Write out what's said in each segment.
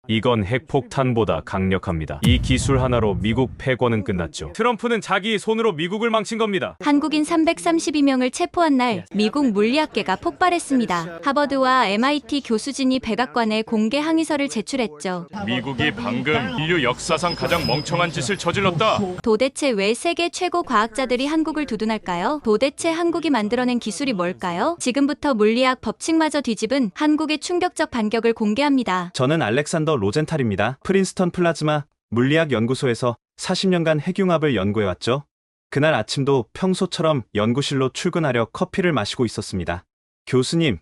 이건 핵폭탄보다 강력합니다. 이 기술 하나로 미국 패권은 끝났죠. 트럼프는 자기 손으로 미국을 망친 겁니다. 한국인 332명을 체포한 날 미국 물리학계가 폭발했습니다. 하버드와 MIT 교수진이 백악관에 공개 항의서를 제출했죠. 미국이 방금 인류 역사상 가장 멍청한 짓을 저질렀다. 도대체 왜 세계 최고 과학자들이 한국을 두둔할까요? 도대체 한국이 만들어낸 기술이 뭘까요? 지금부터 물리학 법칙마저 뒤집은 한국의 충격적 반격을 공개합니다. 저는 알렉산더 로젠탈입니다. 프린스턴 플라즈마 물리학 연구소에서 40년간 핵융합을 연구해왔죠. 그날 아침도 평소처럼 연구실로 출근하려 커피를 마시고 있었습니다. 교수님,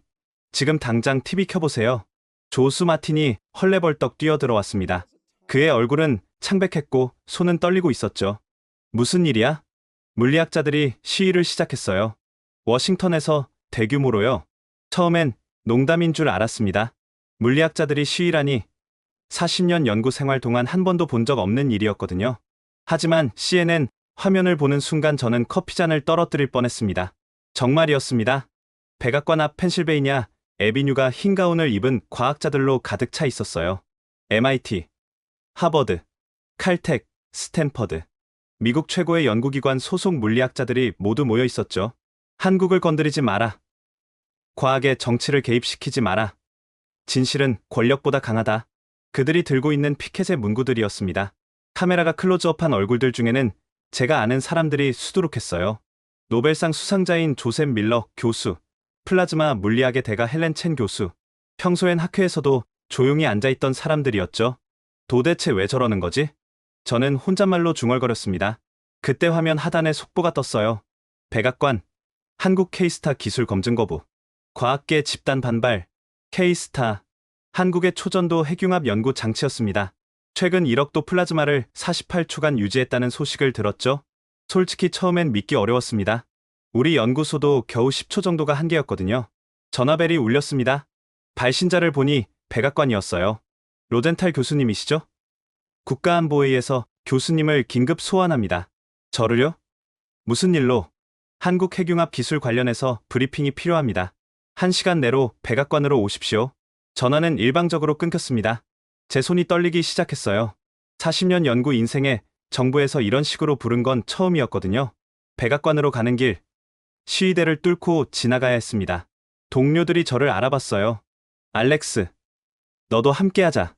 지금 당장 TV 켜보세요. 조수 마틴이 헐레벌떡 뛰어들어왔습니다. 그의 얼굴은 창백했고 손은 떨리고 있었죠. 무슨 일이야? 물리학자들이 시위를 시작했어요. 워싱턴에서 대규모로요. 처음엔 농담인 줄 알았습니다. 물리학자들이 시위라니 40년 연구 생활 동안 한 번도 본 적 없는 일이었거든요. 하지만 CNN 화면을 보는 순간 저는 커피잔을 떨어뜨릴 뻔했습니다. 정말이었습니다. 백악관 앞 펜실베이니아 애비뉴가 흰 가운을 입은 과학자들로 가득 차 있었어요. MIT, 하버드, 칼텍, 스탠퍼드, 미국 최고의 연구기관 소속 물리학자들이 모두 모여 있었죠. 한국을 건드리지 마라. 과학에 정치를 개입시키지 마라. 진실은 권력보다 강하다. 그들이 들고 있는 피켓의 문구들이었습니다. 카메라가 클로즈업한 얼굴들 중에는 제가 아는 사람들이 수두룩했어요. 노벨상 수상자인 조셉 밀러 교수, 플라즈마 물리학의 대가 헬렌 첸 교수, 평소엔 학회에서도 조용히 앉아있던 사람들이었죠. 도대체 왜 저러는 거지? 저는 혼잣말로 중얼거렸습니다. 그때 화면 하단에 속보가 떴어요. 백악관, 한국 K스타 기술 검증 거부, 과학계 집단 반발, K스타, 한국의 초전도 핵융합 연구 장치였습니다. 최근 1억도 플라즈마를 48초간 유지했다는 소식을 들었죠? 솔직히 처음엔 믿기 어려웠습니다. 우리 연구소도 겨우 10초 정도가 한계였거든요. 전화벨이 울렸습니다. 발신자를 보니 백악관이었어요. 로젠탈 교수님이시죠? 국가안보회의에서 교수님을 긴급 소환합니다. 저를요? 무슨 일로? 한국 핵융합 기술 관련해서 브리핑이 필요합니다. 1시간 내로 백악관으로 오십시오. 전화는 일방적으로 끊겼습니다. 제 손이 떨리기 시작했어요. 40년 연구 인생에 정부에서 이런 식으로 부른 건 처음이었거든요. 백악관으로 가는 길, 시위대를 뚫고 지나가야 했습니다. 동료들이 저를 알아봤어요. 알렉스, 너도 함께하자.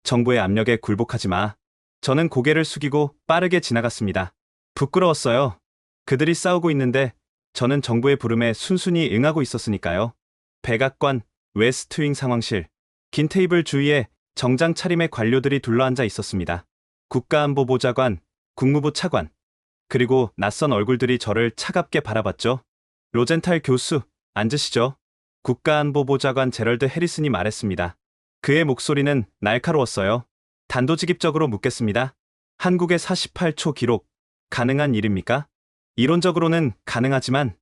정부의 압력에 굴복하지 마. 저는 고개를 숙이고 빠르게 지나갔습니다. 부끄러웠어요. 그들이 싸우고 있는데 저는 정부의 부름에 순순히 응하고 있었으니까요. 백악관 웨스트윙 상황실, 긴 테이블 주위에 정장 차림의 관료들이 둘러앉아 있었습니다. 국가안보보좌관, 국무부 차관, 그리고 낯선 얼굴들이 저를 차갑게 바라봤죠. 로젠탈 교수, 앉으시죠. 국가안보보좌관 제럴드 해리슨이 말했습니다. 그의 목소리는 날카로웠어요. 단도직입적으로 묻겠습니다. 한국의 48초 기록, 가능한 일입니까? 이론적으로는 가능하지만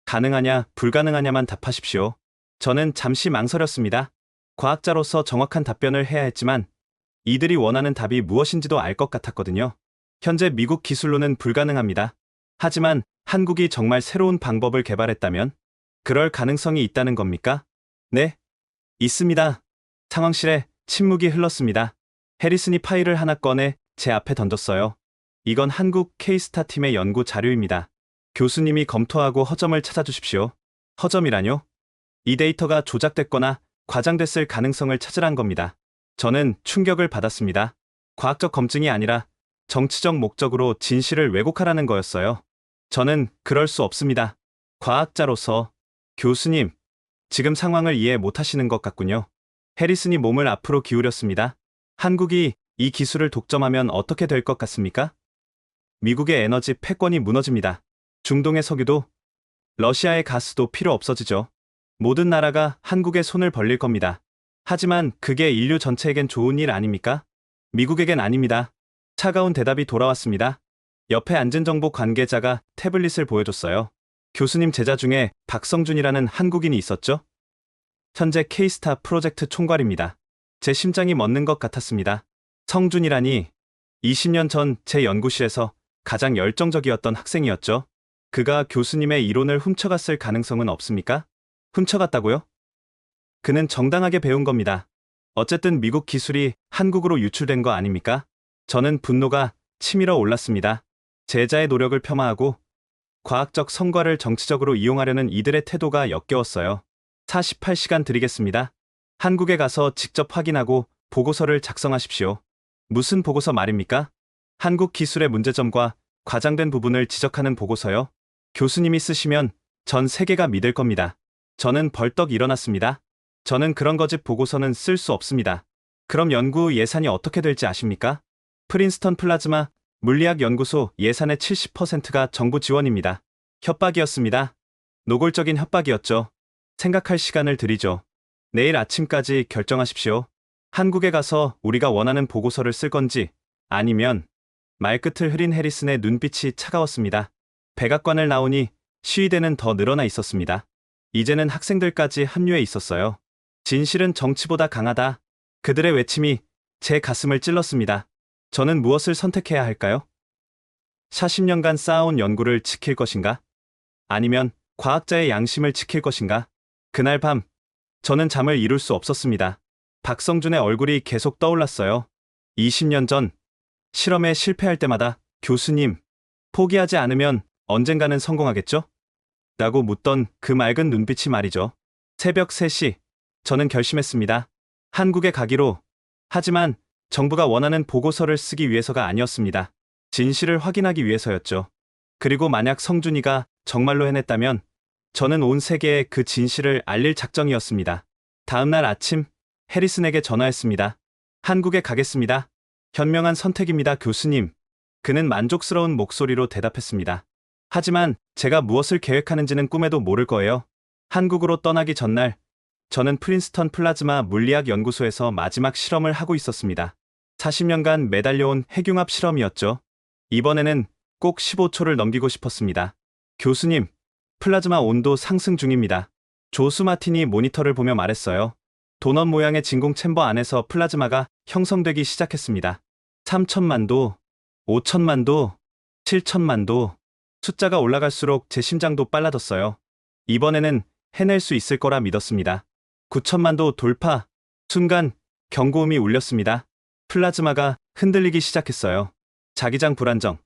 가능하냐 불가능하냐만 답하십시오. 저는 잠시 망설였습니다. 과학자로서 정확한 답변을 해야 했지만 이들이 원하는 답이 무엇인지도 알 것 같았거든요. 현재 미국 기술로는 불가능합니다. 하지만 한국이 정말 새로운 방법을 개발했다면 그럴 가능성이 있다는 겁니까? 네, 있습니다. 상황실에 침묵이 흘렀습니다. 해리슨이 파일을 하나 꺼내 제 앞에 던졌어요. 이건 한국 K스타 팀의 연구 자료입니다. 교수님이 검토하고 허점을 찾아주십시오. 허점이라뇨? 이 데이터가 조작됐거나 과장됐을 가능성을 찾으란 겁니다. 저는 충격을 받았습니다. 과학적 검증이 아니라 정치적 목적으로 진실을 왜곡하라는 거였어요. 저는 그럴 수 없습니다. 과학자로서. 교수님, 지금 상황을 이해 못하시는 것 같군요. 해리슨이 몸을 앞으로 기울였습니다. 한국이 이 기술을 독점하면 어떻게 될 것 같습니까? 미국의 에너지 패권이 무너집니다. 중동의 석유도, 러시아의 가스도 필요 없어지죠. 모든 나라가 한국에 손을 벌릴 겁니다. 하지만 그게 인류 전체에겐 좋은 일 아닙니까? 미국에겐 아닙니다. 차가운 대답이 돌아왔습니다. 옆에 앉은 정보 관계자가 태블릿을 보여줬어요. 교수님 제자 중에 박성준이라는 한국인이 있었죠? 현재 K스타 프로젝트 총괄입니다. 제 심장이 멎는 것 같았습니다. 성준이라니 20년 전 제 연구실에서 가장 열정적이었던 학생이었죠. 그가 교수님의 이론을 훔쳐갔을 가능성은 없습니까? 훔쳐갔다고요? 그는 정당하게 배운 겁니다. 어쨌든 미국 기술이 한국으로 유출된 거 아닙니까? 저는 분노가 치밀어 올랐습니다. 제자의 노력을 폄하하고 과학적 성과를 정치적으로 이용하려는 이들의 태도가 역겨웠어요. 48시간 드리겠습니다. 한국에 가서 직접 확인하고 보고서를 작성하십시오. 무슨 보고서 말입니까? 한국 기술의 문제점과 과장된 부분을 지적하는 보고서요. 교수님이 쓰시면 전 세계가 믿을 겁니다. 저는 벌떡 일어났습니다. 저는 그런 거짓 보고서는 쓸 수 없습니다. 그럼 연구 예산이 어떻게 될지 아십니까? 프린스턴 플라즈마 물리학 연구소 예산의 70%가 정부 지원입니다. 협박이었습니다. 노골적인 협박이었죠. 생각할 시간을 드리죠. 내일 아침까지 결정하십시오. 한국에 가서 우리가 원하는 보고서를 쓸 건지 아니면 말끝을 흐린 해리슨의 눈빛이 차가웠습니다. 백악관을 나오니 시위대는 더 늘어나 있었습니다. 이제는 학생들까지 합류해 있었어요. 진실은 정치보다 강하다. 그들의 외침이 제 가슴을 찔렀습니다. 저는 무엇을 선택해야 할까요? 40년간 쌓아온 연구를 지킬 것인가? 아니면 과학자의 양심을 지킬 것인가? 그날 밤, 저는 잠을 이룰 수 없었습니다. 박성준의 얼굴이 계속 떠올랐어요. 20년 전, 실험에 실패할 때마다 교수님, 포기하지 않으면 언젠가는 성공하겠죠? 라고 묻던 그 맑은 눈빛이 말이죠. 새벽 3시, 저는 결심했습니다. 한국에 가기로. 하지만 정부가 원하는 보고서를 쓰기 위해서가 아니었습니다. 진실을 확인하기 위해서였죠. 그리고 만약 성준이가 정말로 해냈다면 저는 온 세계에 그 진실을 알릴 작정이었습니다. 다음 날 아침 해리슨에게 전화했습니다. 한국에 가겠습니다. 현명한 선택입니다, 교수님. 그는 만족스러운 목소리로 대답했습니다. 하지만 제가 무엇을 계획하는지는 꿈에도 모를 거예요. 한국으로 떠나기 전날 저는 프린스턴 플라즈마 물리학 연구소에서 마지막 실험을 하고 있었습니다. 40년간 매달려온 핵융합 실험이었죠. 이번에는 꼭 15초를 넘기고 싶었습니다. 교수님, 플라즈마 온도 상승 중입니다. 조수 마틴이 모니터를 보며 말했어요. 도넛 모양의 진공 챔버 안에서 플라즈마가 형성되기 시작했습니다. 3천만 도, 5천만 도, 7천만 도. 숫자가 올라갈수록 제 심장도 빨라졌어요. 이번에는 해낼 수 있을 거라 믿었습니다. 9천만 도 돌파. 순간 경고음이 울렸습니다. 플라즈마가 흔들리기 시작했어요. 자기장 불안정.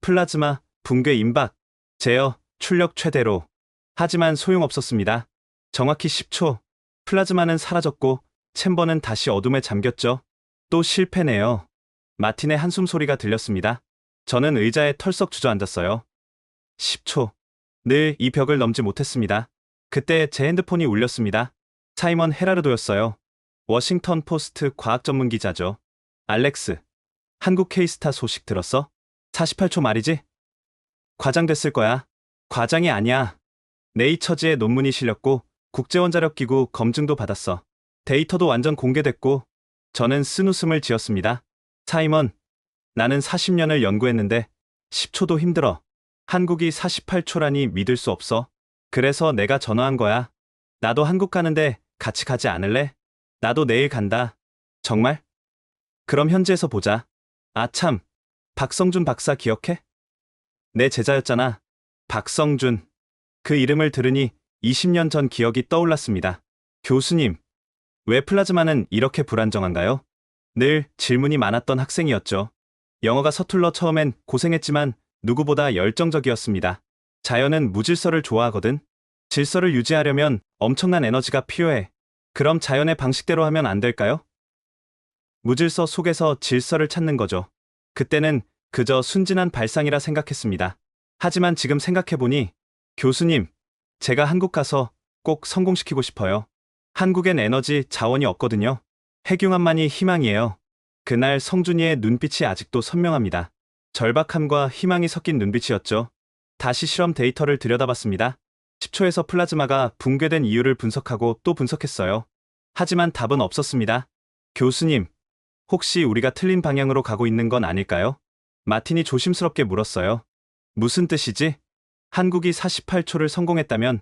플라즈마 붕괴 임박. 제어 출력 최대로. 하지만 소용없었습니다. 정확히 10초. 플라즈마는 사라졌고 챔버는 다시 어둠에 잠겼죠. 또 실패네요. 마틴의 한숨 소리가 들렸습니다. 저는 의자에 털썩 주저앉았어요. 10초. 늘 이 벽을 넘지 못했습니다. 그때 제 핸드폰이 울렸습니다. 사이먼 헤라르도였어요. 워싱턴 포스트 과학 전문 기자죠. 알렉스, 한국 K스타 소식 들었어? 48초 말이지? 과장됐을 거야. 과장이 아니야. 네이처지에 논문이 실렸고 국제원자력기구 검증도 받았어. 데이터도 완전 공개됐고. 저는 쓴웃음을 지었습니다. 사이먼, 나는 40년을 연구했는데 10초도 힘들어. 한국이 48초라니 믿을 수 없어. 그래서 내가 전화한 거야. 나도 한국 가는데 같이 가지 않을래? 나도 내일 간다. 정말? 그럼 현지에서 보자. 아 참, 박성준 박사 기억해? 내 제자였잖아. 박성준. 그 이름을 들으니 20년 전 기억이 떠올랐습니다. 교수님, 왜 플라즈마는 이렇게 불안정한가요? 늘 질문이 많았던 학생이었죠. 영어가 서툴러 처음엔 고생했지만 누구보다 열정적이었습니다. 자연은 무질서를 좋아하거든. 질서를 유지하려면 엄청난 에너지가 필요해. 그럼 자연의 방식대로 하면 안 될까요? 무질서 속에서 질서를 찾는 거죠. 그때는 그저 순진한 발상이라 생각했습니다. 하지만 지금 생각해보니, 교수님, 제가 한국 가서 꼭 성공시키고 싶어요. 한국엔 에너지 자원이 없거든요. 핵융합만이 희망이에요. 그날 성준이의 눈빛이 아직도 선명합니다. 절박함과 희망이 섞인 눈빛이었죠. 다시 실험 데이터를 들여다봤습니다. 10초에서 플라즈마가 붕괴된 이유를 분석하고 또 분석했어요. 하지만 답은 없었습니다. 교수님, 혹시 우리가 틀린 방향으로 가고 있는 건 아닐까요? 마틴이 조심스럽게 물었어요. 무슨 뜻이지? 한국이 48초를 성공했다면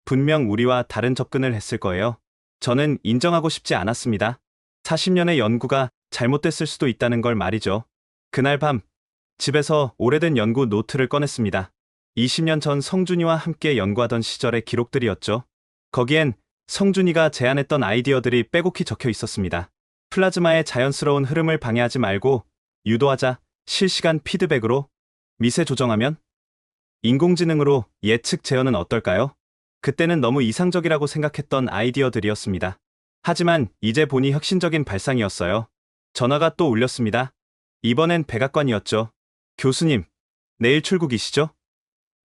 분명 우리와 다른 접근을 했을 거예요. 저는 인정하고 싶지 않았습니다. 40년의 연구가 잘못됐을 수도 있다는 걸 말이죠. 그날 밤, 집에서 오래된 연구 노트를 꺼냈습니다. 20년 전 성준이와 함께 연구하던 시절의 기록들이었죠. 거기엔 성준이가 제안했던 아이디어들이 빼곡히 적혀 있었습니다. 플라즈마의 자연스러운 흐름을 방해하지 말고 유도하자. 실시간 피드백으로 미세 조정하면? 인공지능으로 예측 재현은 어떨까요? 그때는 너무 이상적이라고 생각했던 아이디어들이었습니다. 하지만 이제 보니 혁신적인 발상이었어요. 전화가 또 울렸습니다. 이번엔 백악관이었죠. 교수님, 내일 출국이시죠?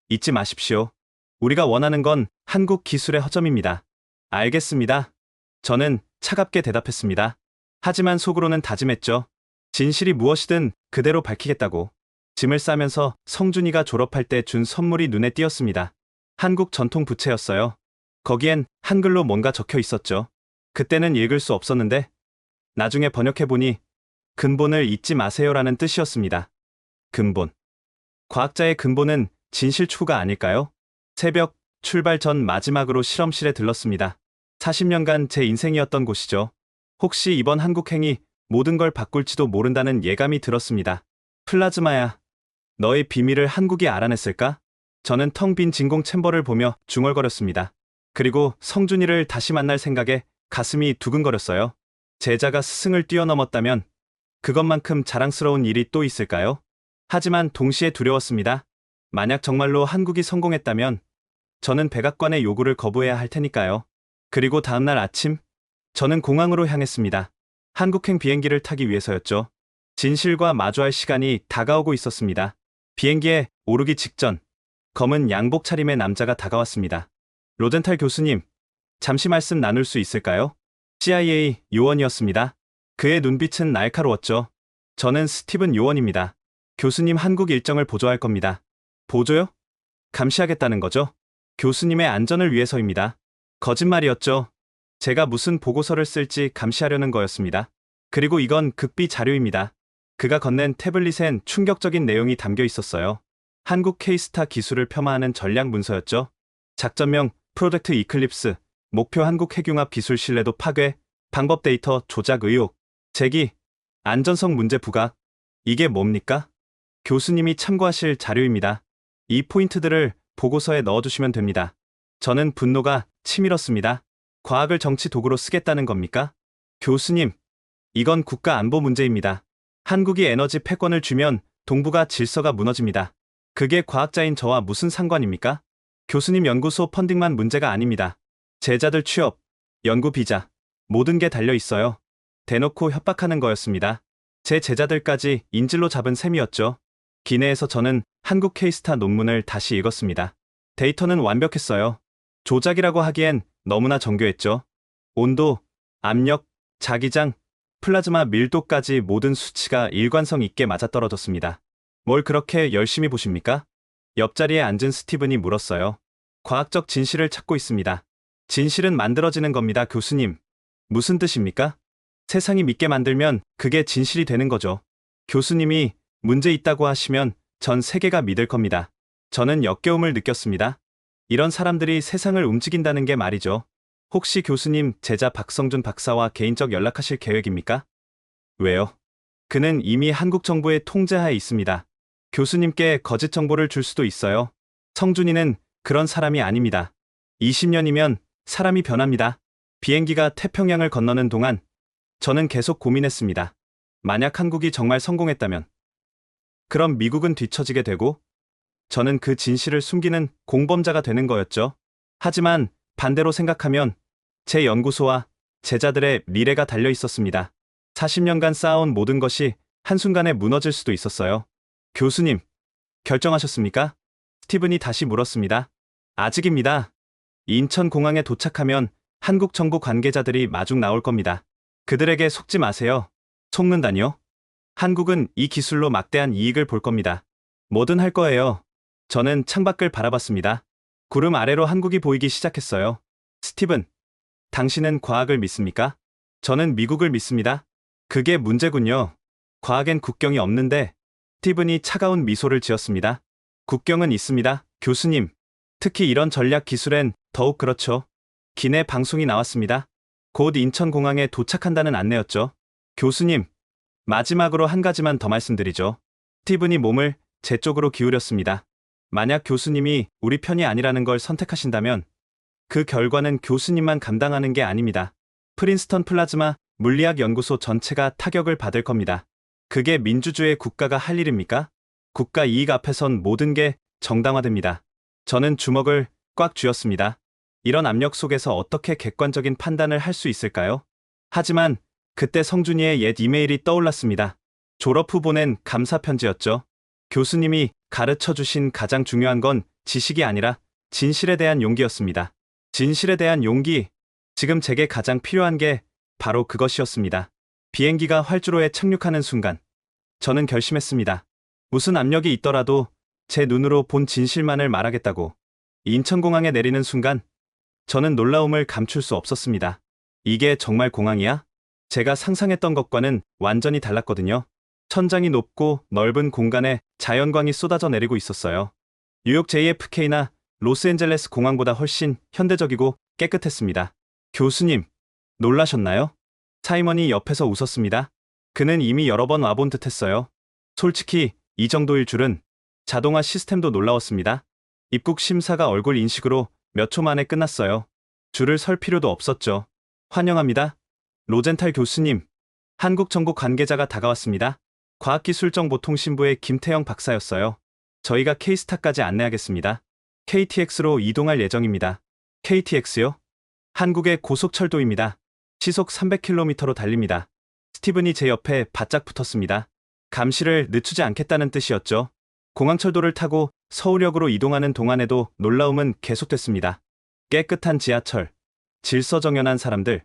잊지 마십시오. 우리가 원하는 건 한국 기술의 허점입니다. 알겠습니다. 저는 차갑게 대답했습니다. 하지만 속으로는 다짐했죠. 진실이 무엇이든 그대로 밝히겠다고. 짐을 싸면서 성준이가 졸업할 때 준 선물이 눈에 띄었습니다. 한국 전통 부채였어요. 거기엔 한글로 뭔가 적혀 있었죠. 그때는 읽을 수 없었는데 나중에 번역해보니 근본을 잊지 마세요라는 뜻이었습니다. 근본. 과학자의 근본은 진실 추구가 아닐까요? 새벽 출발 전 마지막으로 실험실에 들렀습니다. 40년간 제 인생이었던 곳이죠. 혹시 이번 한국행이 모든 걸 바꿀지도 모른다는 예감이 들었습니다. 플라즈마야, 너의 비밀을 한국이 알아냈을까? 저는 텅 빈 진공 챔버를 보며 중얼거렸습니다. 그리고 성준이를 다시 만날 생각에 가슴이 두근거렸어요. 제자가 스승을 뛰어넘었다면 그것만큼 자랑스러운 일이 또 있을까요? 하지만 동시에 두려웠습니다. 만약 정말로 한국이 성공했다면 저는 백악관의 요구를 거부해야 할 테니까요. 그리고 다음날 아침, 저는 공항으로 향했습니다. 한국행 비행기를 타기 위해서였죠. 진실과 마주할 시간이 다가오고 있었습니다. 비행기에 오르기 직전, 검은 양복 차림의 남자가 다가왔습니다. 로젠탈 교수님, 잠시 말씀 나눌 수 있을까요? CIA 요원이었습니다. 그의 눈빛은 날카로웠죠. 저는 스티븐 요원입니다. 교수님 한국 일정을 보조할 겁니다. 보조요? 감시하겠다는 거죠? 교수님의 안전을 위해서입니다. 거짓말이었죠. 제가 무슨 보고서를 쓸지 감시하려는 거였습니다. 그리고 이건 극비 자료입니다. 그가 건넨 태블릿엔 충격적인 내용이 담겨 있었어요. 한국 K스타 기술을 폄하하는 전략 문서였죠. 작전명 프로젝트 이클립스, 목표 한국 핵융합 기술 신뢰도 파괴, 방법 데이터 조작 의혹, 제기, 안전성 문제 부각. 이게 뭡니까? 교수님이 참고하실 자료입니다. 이 포인트들을 보고서에 넣어주시면 됩니다. 저는 분노가 치밀었습니다. 과학을 정치 도구로 쓰겠다는 겁니까? 교수님, 이건 국가 안보 문제입니다. 한국이 에너지 패권을 주면 동북아 질서가 무너집니다. 그게 과학자인 저와 무슨 상관입니까? 교수님 연구소 펀딩만 문제가 아닙니다. 제자들 취업, 연구 비자, 모든 게 달려 있어요. 대놓고 협박하는 거였습니다. 제 제자들까지 인질로 잡은 셈이었죠. 기내에서 저는 한국 K스타 논문을 다시 읽었습니다. 데이터는 완벽했어요. 조작이라고 하기엔 너무나 정교했죠. 온도, 압력, 자기장, 플라즈마 밀도까지 모든 수치가 일관성 있게 맞아떨어졌습니다. 뭘 그렇게 열심히 보십니까? 옆자리에 앉은 스티븐이 물었어요. 과학적 진실을 찾고 있습니다. 진실은 만들어지는 겁니다, 교수님. 무슨 뜻입니까? 세상이 믿게 만들면 그게 진실이 되는 거죠. 교수님이 문제 있다고 하시면 전 세계가 믿을 겁니다. 저는 역겨움을 느꼈습니다. 이런 사람들이 세상을 움직인다는 게 말이죠. 혹시 교수님 제자 박성준 박사와 개인적 연락하실 계획입니까? 왜요? 그는 이미 한국 정부의 통제하에 있습니다. 교수님께 거짓 정보를 줄 수도 있어요. 성준이는 그런 사람이 아닙니다. 20년이면 사람이 변합니다. 비행기가 태평양을 건너는 동안 저는 계속 고민했습니다. 만약 한국이 정말 성공했다면 그럼 미국은 뒤처지게 되고 저는 그 진실을 숨기는 공범자가 되는 거였죠. 하지만 반대로 생각하면 제 연구소와 제자들의 미래가 달려 있었습니다. 40년간 쌓아온 모든 것이 한순간에 무너질 수도 있었어요. 교수님, 결정하셨습니까? 스티븐이 다시 물었습니다. 아직입니다. 인천공항에 도착하면 한국 정부 관계자들이 마중 나올 겁니다. 그들에게 속지 마세요. 속는다니요? 한국은 이 기술로 막대한 이익을 볼 겁니다. 뭐든 할 거예요. 저는 창밖을 바라봤습니다. 구름 아래로 한국이 보이기 시작했어요. 스티븐, 당신은 과학을 믿습니까? 저는 미국을 믿습니다. 그게 문제군요. 과학엔 국경이 없는데. 스티븐이 차가운 미소를 지었습니다. 국경은 있습니다, 교수님. 특히 이런 전략 기술엔 더욱 그렇죠. 기내 방송이 나왔습니다. 곧 인천공항에 도착한다는 안내였죠. 교수님, 마지막으로 한 가지만 더 말씀드리죠. 스티븐이 몸을 제 쪽으로 기울였습니다. 만약 교수님이 우리 편이 아니라는 걸 선택하신다면 그 결과는 교수님만 감당하는 게 아닙니다. 프린스턴 플라즈마 물리학 연구소 전체가 타격을 받을 겁니다. 그게 민주주의 국가가 할 일입니까? 국가 이익 앞에선 모든 게 정당화됩니다. 저는 주먹을 꽉 쥐었습니다. 이런 압력 속에서 어떻게 객관적인 판단을 할 수 있을까요? 하지만 그때 성준이의 옛 이메일이 떠올랐습니다. 졸업 후 보낸 감사 편지였죠. 교수님이 가르쳐 주신 가장 중요한 건 지식이 아니라 진실에 대한 용기였습니다. 진실에 대한 용기. 지금 제게 가장 필요한 게 바로 그것이었습니다. 비행기가 활주로에 착륙하는 순간 저는 결심했습니다. 무슨 압력이 있더라도 제 눈으로 본 진실만을 말하겠다고. 인천공항에 내리는 순간 저는 놀라움을 감출 수 없었습니다. 이게 정말 공항이야? 제가 상상했던 것과는 완전히 달랐거든요. 천장이 높고 넓은 공간에 자연광이 쏟아져 내리고 있었어요. 뉴욕 JFK나 로스앤젤레스 공항보다 훨씬 현대적이고 깨끗했습니다. 교수님, 놀라셨나요? 사이먼이 옆에서 웃었습니다. 그는 이미 여러 번 와본 듯 했어요. 솔직히 이 정도일 줄은. 자동화 시스템도 놀라웠습니다. 입국 심사가 얼굴 인식으로 몇 초 만에 끝났어요. 줄을 설 필요도 없었죠. 환영합니다. 로젠탈 교수님. 한국 정부 관계자가 다가왔습니다. 과학기술정보통신부의 김태영 박사였어요. 저희가 K스타까지 안내하겠습니다. KTX로 이동할 예정입니다. KTX요? 한국의 고속철도입니다. 시속 300km로 달립니다. 스티븐이 제 옆에 바짝 붙었습니다. 감시를 늦추지 않겠다는 뜻이었죠. 공항철도를 타고 서울역으로 이동하는 동안에도 놀라움은 계속됐습니다. 깨끗한 지하철, 질서정연한 사람들,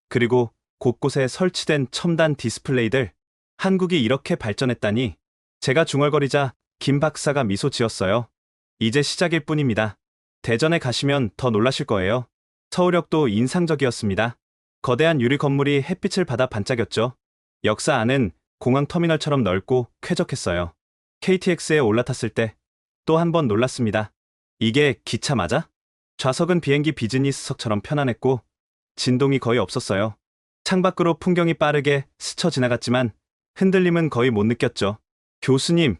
그리고 곳곳에 설치된 첨단 디스플레이들. 한국이 이렇게 발전했다니. 제가 중얼거리자 김 박사가 미소 지었어요. 이제 시작일 뿐입니다. 대전에 가시면 더 놀라실 거예요. 서울역도 인상적이었습니다. 거대한 유리 건물이 햇빛을 받아 반짝였죠. 역사 안은 공항 터미널처럼 넓고 쾌적했어요. KTX에 올라탔을 때 또 한 번 놀랐습니다. 이게 기차 맞아? 좌석은 비행기 비즈니스석처럼 편안했고 진동이 거의 없었어요. 창밖으로 풍경이 빠르게 스쳐 지나갔지만 흔들림은 거의 못 느꼈죠. 교수님,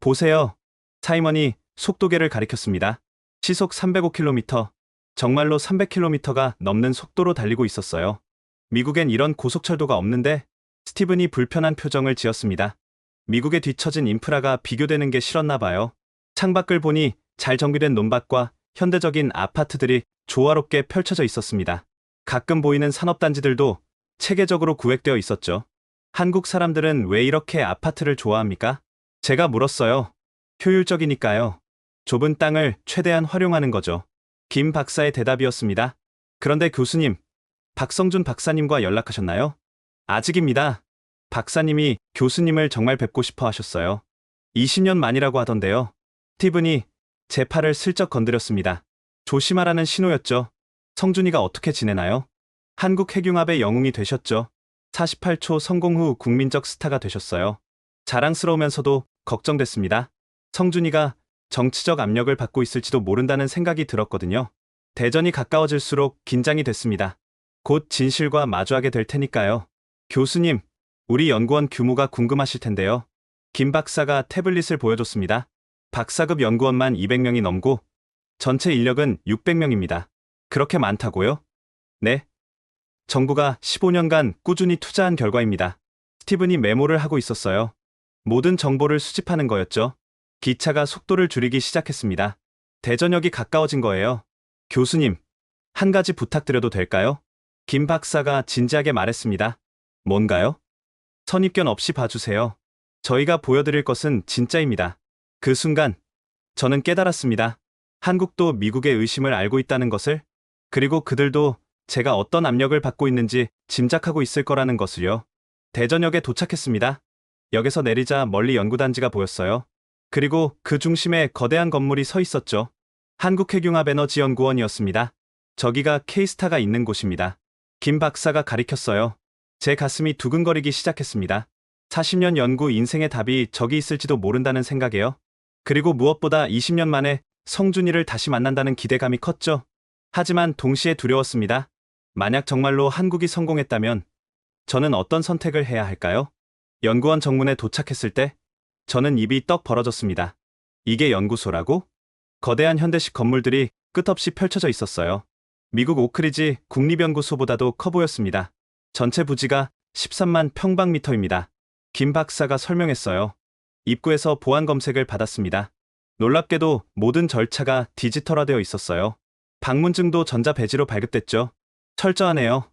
보세요. 사이먼이 속도계를 가리켰습니다. 시속 305km, 정말로 300km가 넘는 속도로 달리고 있었어요. 미국엔 이런 고속철도가 없는데. 스티븐이 불편한 표정을 지었습니다. 미국에 뒤처진 인프라가 비교되는 게 싫었나 봐요. 창밖을 보니 잘 정비된 논밭과 현대적인 아파트들이 조화롭게 펼쳐져 있었습니다. 가끔 보이는 산업단지들도 체계적으로 구획되어 있었죠. 한국 사람들은 왜 이렇게 아파트를 좋아합니까? 제가 물었어요. 효율적이니까요. 좁은 땅을 최대한 활용하는 거죠. 김 박사의 대답이었습니다. 그런데 교수님, 박성준 박사님과 연락하셨나요? 아직입니다. 박사님이 교수님을 정말 뵙고 싶어 하셨어요. 20년 만이라고 하던데요. 스티븐이 제 팔을 슬쩍 건드렸습니다. 조심하라는 신호였죠. 성준이가 어떻게 지내나요? 한국 핵융합의 영웅이 되셨죠. 48초 성공 후 국민적 스타가 되셨어요. 자랑스러우면서도 걱정됐습니다. 성준이가 정치적 압력을 받고 있을지도 모른다는 생각이 들었거든요. 대전이 가까워질수록 긴장이 됐습니다. 곧 진실과 마주하게 될 테니까요. 교수님, 우리 연구원 규모가 궁금하실 텐데요. 김 박사가 태블릿을 보여줬습니다. 박사급 연구원만 200명이 넘고 전체 인력은 600명입니다. 그렇게 많다고요? 네. 정부가 15년간 꾸준히 투자한 결과입니다. 스티븐이 메모를 하고 있었어요. 모든 정보를 수집하는 거였죠. 기차가 속도를 줄이기 시작했습니다. 대전역이 가까워진 거예요. 교수님, 한 가지 부탁드려도 될까요? 김 박사가 진지하게 말했습니다. 뭔가요? 선입견 없이 봐주세요. 저희가 보여드릴 것은 진짜입니다. 그 순간 저는 깨달았습니다. 한국도 미국의 의심을 알고 있다는 것을, 그리고 그들도 제가 어떤 압력을 받고 있는지 짐작하고 있을 거라는 것을요. 대전역에 도착했습니다. 역에서 내리자 멀리 연구단지가 보였어요. 그리고 그 중심에 거대한 건물이 서 있었죠. 한국핵융합에너지연구원이었습니다. 저기가 K스타가 있는 곳입니다. 김 박사가 가리켰어요. 제 가슴이 두근거리기 시작했습니다. 40년 연구 인생의 답이 저기 있을지도 모른다는 생각에요. 그리고 무엇보다 20년 만에 성준이를 다시 만난다는 기대감이 컸죠. 하지만 동시에 두려웠습니다. 만약 정말로 한국이 성공했다면 저는 어떤 선택을 해야 할까요? 연구원 정문에 도착했을 때 저는 입이 떡 벌어졌습니다. 이게 연구소라고? 거대한 현대식 건물들이 끝없이 펼쳐져 있었어요. 미국 오크리지 국립연구소보다도 커 보였습니다. 전체 부지가 13만 평방미터입니다. 김 박사가 설명했어요. 입구에서 보안 검색을 받았습니다. 놀랍게도 모든 절차가 디지털화되어 있었어요. 방문증도 전자배지로 발급됐죠. 철저하네요.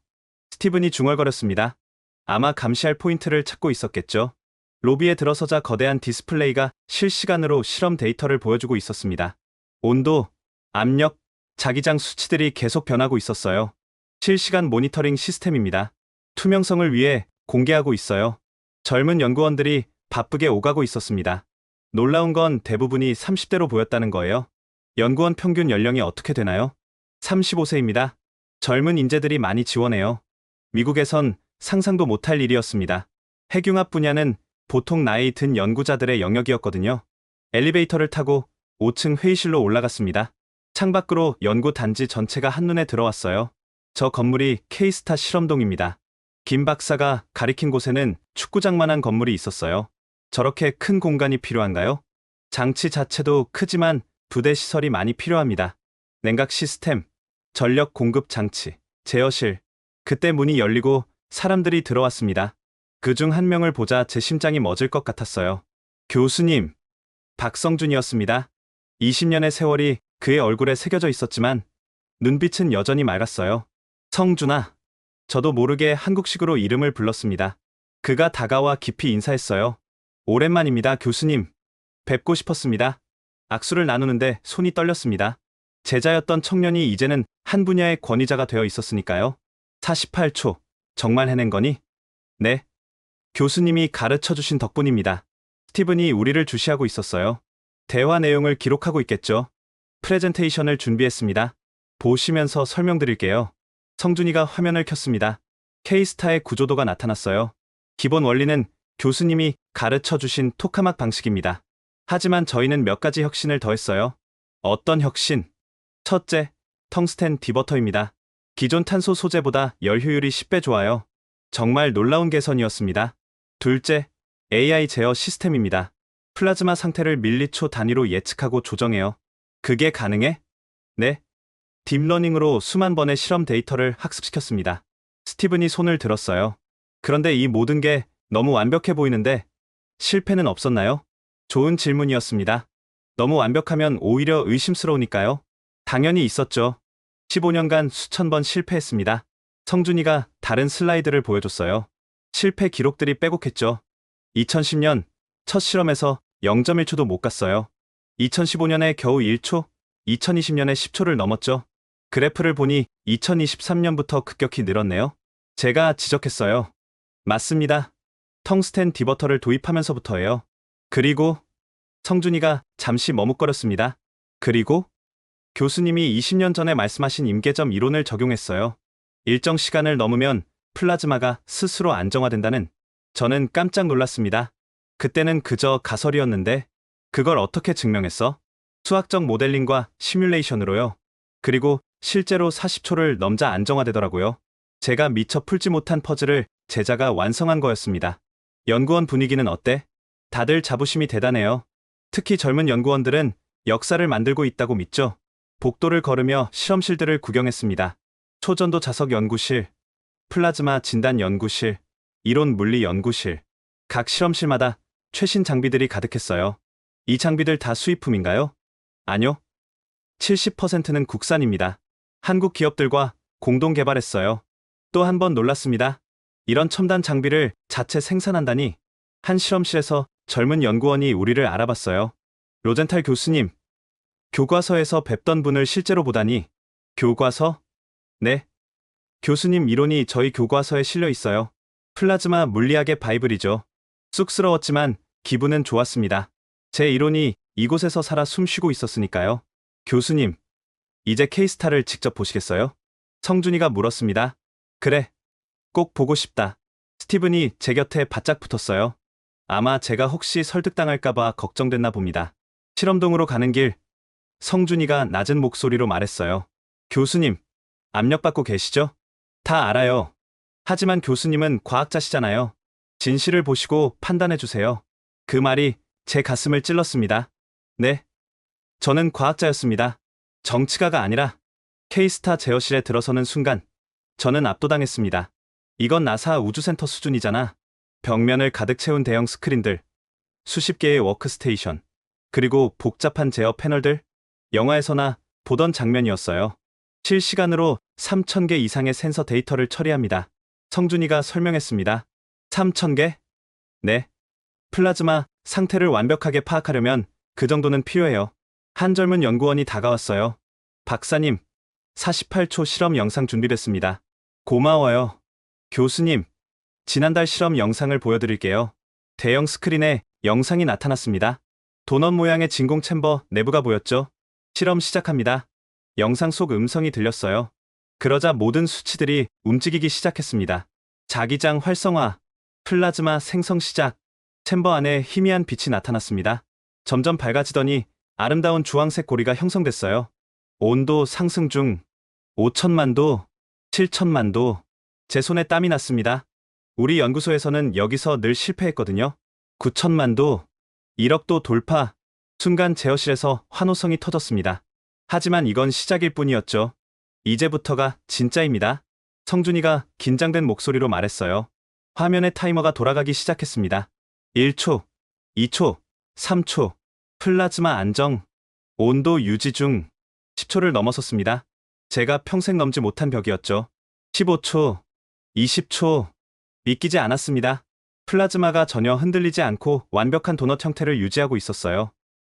스티븐이 중얼거렸습니다. 아마 감시할 포인트를 찾고 있었겠죠. 로비에 들어서자 거대한 디스플레이가 실시간으로 실험 데이터를 보여주고 있었습니다. 온도, 압력, 자기장 수치들이 계속 변하고 있었어요. 실시간 모니터링 시스템입니다. 투명성을 위해 공개하고 있어요. 젊은 연구원들이 바쁘게 오가고 있었습니다. 놀라운 건 대부분이 30대로 보였다는 거예요. 연구원 평균 연령이 어떻게 되나요? 35세입니다. 젊은 인재들이 많이 지원해요. 미국에선 상상도 못할 일이었습니다. 핵융합 분야는 보통 나이 든 연구자들의 영역이었거든요. 엘리베이터를 타고 5층 회의실로 올라갔습니다. 창밖으로 연구 단지 전체가 한눈에 들어왔어요. 저 건물이 K스타 실험동입니다. 김 박사가 가리킨 곳에는 축구장만한 건물이 있었어요. 저렇게 큰 공간이 필요한가요? 장치 자체도 크지만 부대 시설이 많이 필요합니다. 냉각 시스템, 전력 공급 장치, 제어실. 그때 문이 열리고 사람들이 들어왔습니다. 그중 한 명을 보자 제 심장이 멎을 것 같았어요. 교수님, 박성준이었습니다. 20년의 세월이 그의 얼굴에 새겨져 있었지만 눈빛은 여전히 맑았어요. 성준아. 저도 모르게 한국식으로 이름을 불렀습니다. 그가 다가와 깊이 인사했어요. 오랜만입니다, 교수님. 뵙고 싶었습니다. 악수를 나누는데 손이 떨렸습니다. 제자였던 청년이 이제는 한 분야의 권위자가 되어 있었으니까요. 48초. 정말 해낸 거니? 네. 교수님이 가르쳐 주신 덕분입니다. 스티븐이 우리를 주시하고 있었어요. 대화 내용을 기록하고 있겠죠. 프레젠테이션을 준비했습니다. 보시면서 설명드릴게요. 성준이가 화면을 켰습니다. K스타의 구조도가 나타났어요. 기본 원리는 교수님이 가르쳐 주신 토카막 방식입니다. 하지만 저희는 몇 가지 혁신을 더했어요. 어떤 혁신? 첫째, 텅스텐 디버터입니다. 기존 탄소 소재보다 열 효율이 10배 좋아요. 정말 놀라운 개선이었습니다. 둘째, AI 제어 시스템입니다. 플라즈마 상태를 밀리초 단위로 예측하고 조정해요. 그게 가능해? 네. 딥러닝으로 수만 번의 실험 데이터를 학습시켰습니다. 스티븐이 손을 들었어요. 그런데 이 모든 게 너무 완벽해 보이는데 실패는 없었나요? 좋은 질문이었습니다. 너무 완벽하면 오히려 의심스러우니까요. 당연히 있었죠. 15년간 수천 번 실패했습니다. 성준이가 다른 슬라이드를 보여줬어요. 실패 기록들이 빼곡했죠. 2010년 첫 실험에서 0.1초도 못 갔어요. 2015년에 겨우 1초, 2020년에 10초를 넘었죠. 그래프를 보니 2023년부터 급격히 늘었네요. 제가 지적했어요. 맞습니다. 텅스텐 디버터를 도입하면서부터예요. 그리고 성준이가 잠시 머뭇거렸습니다. 그리고 교수님이 20년 전에 말씀하신 임계점 이론을 적용했어요. 일정 시간을 넘으면 플라즈마가 스스로 안정화된다는. 저는 깜짝 놀랐습니다. 그때는 그저 가설이었는데 그걸 어떻게 증명했어? 수학적 모델링과 시뮬레이션으로요. 그리고 실제로 40초를 넘자 안정화되더라고요. 제가 미처 풀지 못한 퍼즐을 제자가 완성한 거였습니다. 연구원 분위기는 어때? 다들 자부심이 대단해요. 특히 젊은 연구원들은 역사를 만들고 있다고 믿죠. 복도를 걸으며 실험실들을 구경했습니다. 초전도 자석 연구실, 플라즈마 진단 연구실, 이론 물리 연구실. 각 실험실마다 최신 장비들이 가득했어요. 이 장비들 다 수입품인가요? 아니요. 70%는 국산입니다. 한국 기업들과 공동 개발했어요. 또 한 번 놀랐습니다. 이런 첨단 장비를 자체 생산한다니. 한 실험실에서 젊은 연구원이 우리를 알아봤어요. 로젠탈 교수님, 교과서에서 뵙던 분을 실제로 보다니. 교과서? 네. 교수님 이론이 저희 교과서에 실려 있어요. 플라즈마 물리학의 바이블이죠. 쑥스러웠지만 기분은 좋았습니다. 제 이론이 이곳에서 살아 숨쉬고 있었으니까요. 교수님, 이제 K스타를 직접 보시겠어요? 성준이가 물었습니다. 그래. 꼭 보고 싶다. 스티븐이 제 곁에 바짝 붙었어요. 아마 제가 혹시 설득당할까봐 걱정됐나 봅니다. 실험동으로 가는 길, 성준이가 낮은 목소리로 말했어요. 교수님, 압력받고 계시죠? 다 알아요. 하지만 교수님은 과학자시잖아요. 진실을 보시고 판단해주세요. 그 말이 제 가슴을 찔렀습니다. 네. 저는 과학자였습니다. 정치가가 아니라. K스타 제어실에 들어서는 순간 저는 압도당했습니다. 이건 나사 우주센터 수준이잖아. 벽면을 가득 채운 대형 스크린들, 수십 개의 워크스테이션, 그리고 복잡한 제어 패널들. 영화에서나 보던 장면이었어요. 실시간으로 3,000개 이상의 센서 데이터를 처리합니다. 성준이가 설명했습니다. 3,000개? 네. 플라즈마 상태를 완벽하게 파악하려면 그 정도는 필요해요. 한 젊은 연구원이 다가왔어요. 박사님, 48초 실험 영상 준비됐습니다. 고마워요. 교수님, 지난달 실험 영상을 보여드릴게요. 대형 스크린에 영상이 나타났습니다. 도넛 모양의 진공 챔버 내부가 보였죠? 실험 시작합니다. 영상 속 음성이 들렸어요. 그러자 모든 수치들이 움직이기 시작했습니다. 자기장 활성화, 플라즈마 생성 시작, 챔버 안에 희미한 빛이 나타났습니다. 점점 밝아지더니 아름다운 주황색 고리가 형성됐어요. 온도 상승 중, 5천만 도, 7천만 도. 제 손에 땀이 났습니다. 우리 연구소에서는 여기서 늘 실패했거든요. 9천만 도, 1억 도 돌파. 순간 제어실에서 환호성이 터졌습니다. 하지만 이건 시작일 뿐이었죠. 이제부터가 진짜입니다. 성준이가 긴장된 목소리로 말했어요. 화면의 타이머가 돌아가기 시작했습니다. 1초, 2초, 3초. 플라즈마 안정, 온도 유지 중. 10초를 넘어섰습니다. 제가 평생 넘지 못한 벽이었죠. 15초, 20초. 믿기지 않았습니다. 플라즈마가 전혀 흔들리지 않고 완벽한 도넛 형태를 유지하고 있었어요.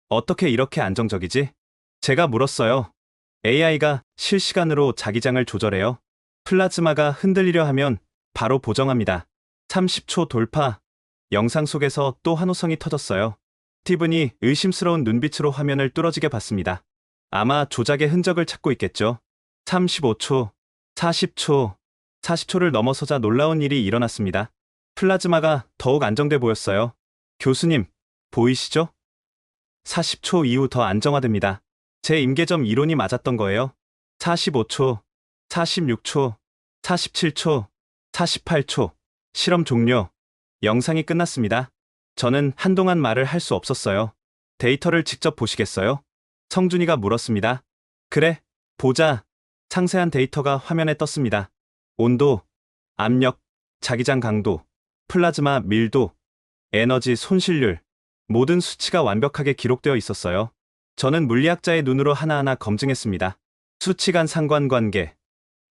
어떻게 이렇게 안정적이지? 제가 물었어요. AI가 실시간으로 자기장을 조절해요. 플라즈마가 흔들리려 하면 바로 보정합니다. 30초 돌파. 영상 속에서 또 환호성이 터졌어요. 스티븐이 의심스러운 눈빛으로 화면을 뚫어지게 봤습니다. 아마 조작의 흔적을 찾고 있겠죠. 35초, 40초, 40초를 넘어서자 놀라운 일이 일어났습니다. 플라즈마가 더욱 안정돼 보였어요. 교수님, 보이시죠? 40초 이후 더 안정화됩니다. 제 임계점 이론이 맞았던 거예요. 45초, 46초, 47초, 48초. 실험 종료. 영상이 끝났습니다. 저는 한동안 말을 할 수 없었어요. 데이터를 직접 보시겠어요? 성준이가 물었습니다. 그래, 보자. 상세한 데이터가 화면에 떴습니다. 온도, 압력, 자기장 강도, 플라즈마 밀도, 에너지 손실률. 모든 수치가 완벽하게 기록되어 있었어요. 저는 물리학자의 눈으로 하나하나 검증했습니다. 수치 간 상관관계,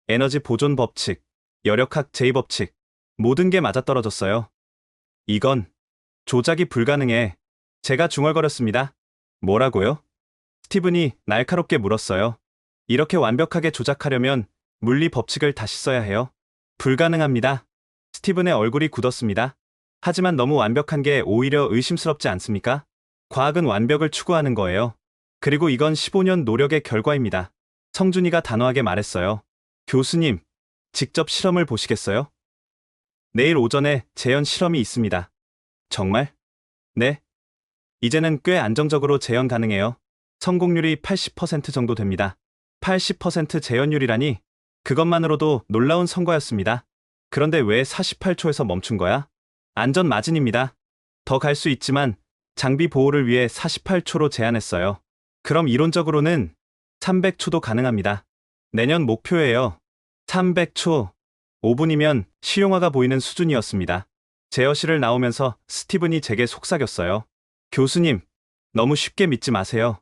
에너지 보존 법칙, 여력학 제2법칙. 모든 게 맞아떨어졌어요. 이건 조작이 불가능해. 제가 중얼거렸습니다. 뭐라고요? 스티븐이 날카롭게 물었어요. 이렇게 완벽하게 조작하려면 물리 법칙을 다시 써야 해요. 불가능합니다. 스티븐의 얼굴이 굳었습니다. 하지만 너무 완벽한 게 오히려 의심스럽지 않습니까? 과학은 완벽을 추구하는 거예요. 그리고 이건 15년 노력의 결과입니다. 성준이가 단호하게 말했어요. 교수님, 직접 실험을 보시겠어요? 내일 오전에 재현 실험이 있습니다. 정말? 네. 이제는 꽤 안정적으로 재현 가능해요. 성공률이 80% 정도 됩니다. 80% 재현율이라니? 그것만으로도 놀라운 성과였습니다. 그런데 왜 48초에서 멈춘 거야? 안전 마진입니다. 더 갈 수 있지만 장비 보호를 위해 48초로 제한했어요. 그럼 이론적으로는 300초도 가능합니다. 내년 목표예요. 300초. 5분이면 실용화가 보이는 수준이었습니다. 제어실을 나오면서 스티븐이 제게 속삭였어요. 교수님, 너무 쉽게 믿지 마세요.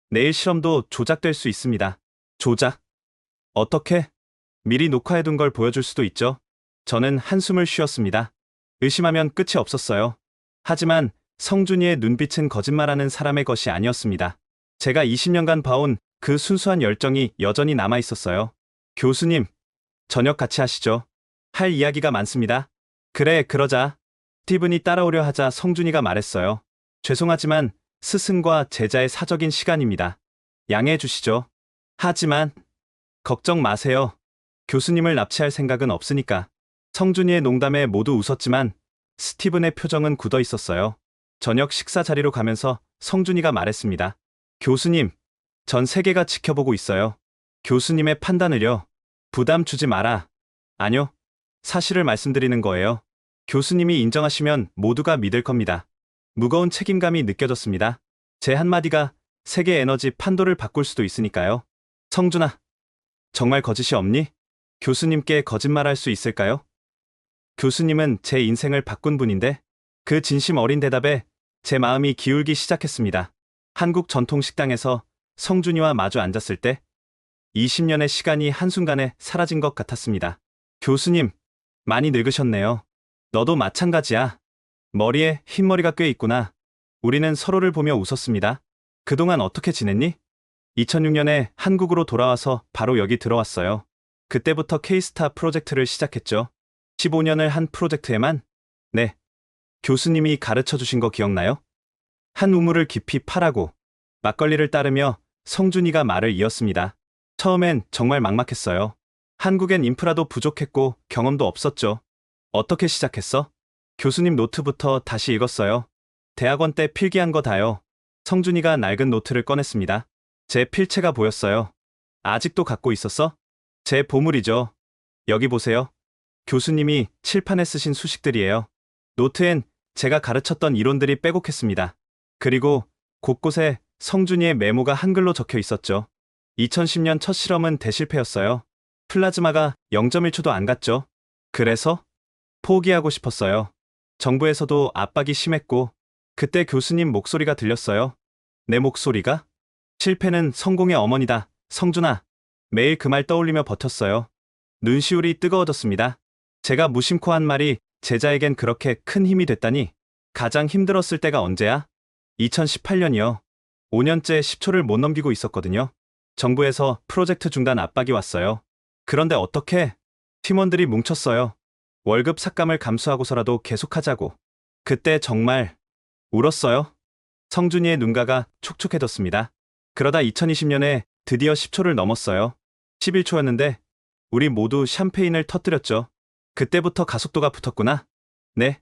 내일 실험도 조작될 수 있습니다. 조작? 어떻게? 미리 녹화해둔 걸 보여줄 수도 있죠. 저는 한숨을 쉬었습니다. 의심하면 끝이 없었어요. 하지만 성준이의 눈빛은 거짓말하는 사람의 것이 아니었습니다. 제가 20년간 봐온 그 순수한 열정이 여전히 남아 있었어요. 교수님, 저녁 같이 하시죠. 할 이야기가 많습니다. 그래, 그러자. 스티븐이 따라오려 하자 성준이가 말했어요. 죄송하지만 스승과 제자의 사적인 시간입니다. 양해해 주시죠. 하지만 걱정 마세요. 교수님을 납치할 생각은 없으니까. 성준이의 농담에 모두 웃었지만 스티븐의 표정은 굳어 있었어요. 저녁 식사 자리로 가면서 성준이가 말했습니다. 교수님, 전 세계가 지켜보고 있어요. 교수님의 판단을요. 부담 주지 마라. 아니요. 사실을 말씀드리는 거예요. 교수님이 인정하시면 모두가 믿을 겁니다. 무거운 책임감이 느껴졌습니다. 제 한마디가 세계 에너지 판도를 바꿀 수도 있으니까요. 성준아, 정말 거짓이 없니? 교수님께 거짓말할 수 있을까요? 교수님은 제 인생을 바꾼 분인데 그 진심 어린 대답에 제 마음이 기울기 시작했습니다. 한국 전통 식당에서 성준이와 마주 앉았을 때 20년의 시간이 한순간에 사라진 것 같았습니다. 교수님, 많이 늙으셨네요. 너도 마찬가지야. 머리에 흰머리가 꽤 있구나. 우리는 서로를 보며 웃었습니다. 그동안 어떻게 지냈니? 2006년에 한국으로 돌아와서 바로 여기 들어왔어요. 그때부터 K스타 프로젝트를 시작했죠. 15년을 한 프로젝트에만? 네. 교수님이 가르쳐 주신 거 기억나요? 한 우물을 깊이 파라고 막걸리를 따르며 성준이가 말을 이었습니다. 처음엔 정말 막막했어요. 한국엔 인프라도 부족했고 경험도 없었죠. 어떻게 시작했어? 교수님 노트부터 다시 읽었어요. 대학원 때 필기한 거 다요. 성준이가 낡은 노트를 꺼냈습니다. 제 필체가 보였어요. 아직도 갖고 있었어? 제 보물이죠. 여기 보세요. 교수님이 칠판에 쓰신 수식들이에요. 노트엔 제가 가르쳤던 이론들이 빼곡했습니다. 그리고 곳곳에 성준이의 메모가 한글로 적혀 있었죠. 2010년 첫 실험은 대실패였어요. 플라즈마가 0.1초도 안 갔죠. 그래서 포기하고 싶었어요. 정부에서도 압박이 심했고 그때 교수님 목소리가 들렸어요. 내 목소리가? 실패는 성공의 어머니다. 성준아. 매일 그 말 떠올리며 버텼어요. 눈시울이 뜨거워졌습니다. 제가 무심코 한 말이 제자에겐 그렇게 큰 힘이 됐다니. 가장 힘들었을 때가 언제야? 2018년이요. 5년째 10초를 못 넘기고 있었거든요. 정부에서 프로젝트 중단 압박이 왔어요. 그런데 어떻게? 팀원들이 뭉쳤어요. 월급 삭감을 감수하고서라도 계속하자고. 그때 정말 울었어요. 성준이의 눈가가 촉촉해졌습니다. 그러다 2020년에 드디어 10초를 넘었어요. 11초였는데 우리 모두 샴페인을 터뜨렸죠. 그때부터 가속도가 붙었구나. 네.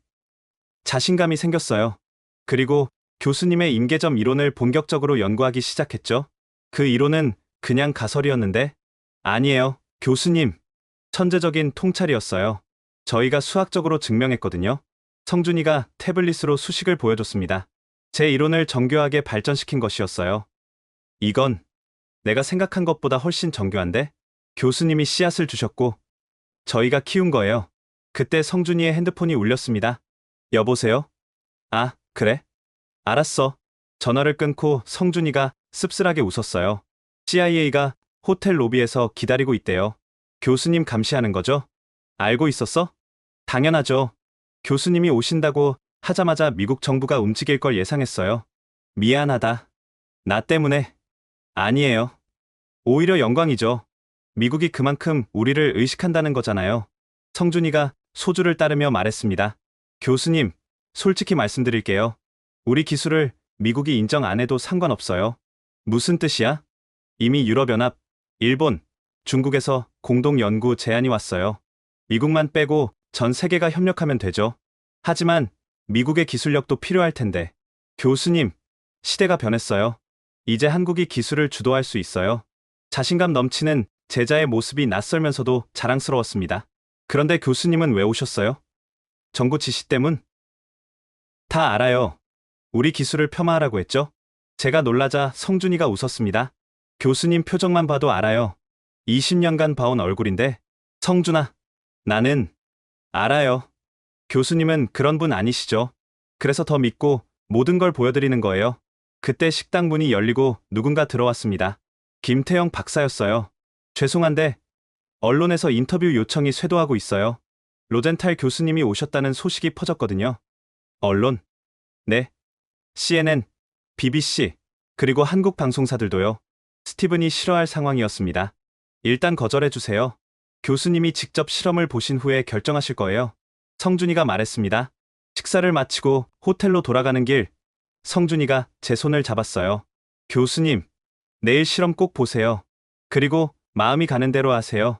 자신감이 생겼어요. 그리고 교수님의 임계점 이론을 본격적으로 연구하기 시작했죠. 그 이론은 그냥 가설이었는데 아니에요. 교수님. 천재적인 통찰이었어요. 저희가 수학적으로 증명했거든요. 성준이가 태블릿으로 수식을 보여줬습니다. 제 이론을 정교하게 발전시킨 것이었어요. 이건 내가 생각한 것보다 훨씬 정교한데? 교수님이 씨앗을 주셨고 저희가 키운 거예요. 그때 성준이의 핸드폰이 울렸습니다. 여보세요? 아, 그래? 알았어. 전화를 끊고 성준이가 씁쓸하게 웃었어요. CIA가 호텔 로비에서 기다리고 있대요. 교수님 감시하는 거죠? 알고 있었어? 당연하죠. 교수님이 오신다고 하자마자 미국 정부가 움직일 걸 예상했어요. 미안하다. 나 때문에. 아니에요. 오히려 영광이죠. 미국이 그만큼 우리를 의식한다는 거잖아요. 성준이가 소주를 따르며 말했습니다. 교수님, 솔직히 말씀드릴게요. 우리 기술을 미국이 인정 안 해도 상관없어요. 무슨 뜻이야? 이미 유럽연합, 일본, 중국에서 공동 연구 제안이 왔어요. 미국만 빼고 전 세계가 협력하면 되죠. 하지만 미국의 기술력도 필요할 텐데. 교수님, 시대가 변했어요. 이제 한국이 기술을 주도할 수 있어요. 자신감 넘치는 제자의 모습이 낯설면서도 자랑스러웠습니다. 그런데 교수님은 왜 오셨어요? 정부 지시 때문? 다 알아요. 우리 기술을 폄하하라고 했죠? 제가 놀라자 성준이가 웃었습니다. 교수님 표정만 봐도 알아요. 20년간 봐온 얼굴인데. 성준아, 나는 알아요. 교수님은 그런 분 아니시죠? 그래서 더 믿고 모든 걸 보여드리는 거예요. 그때 식당 문이 열리고 누군가 들어왔습니다. 김태영 박사였어요. 죄송한데 언론에서 인터뷰 요청이 쇄도하고 있어요. 로젠탈 교수님이 오셨다는 소식이 퍼졌거든요. 언론? 네. CNN, BBC, 그리고 한국 방송사들도요. 스티븐이 싫어할 상황이었습니다. 일단 거절해주세요. 교수님이 직접 실험을 보신 후에 결정하실 거예요. 성준이가 말했습니다. 식사를 마치고 호텔로 돌아가는 길, 성준이가 제 손을 잡았어요. 교수님, 내일 실험 꼭 보세요. 그리고 마음이 가는 대로 하세요.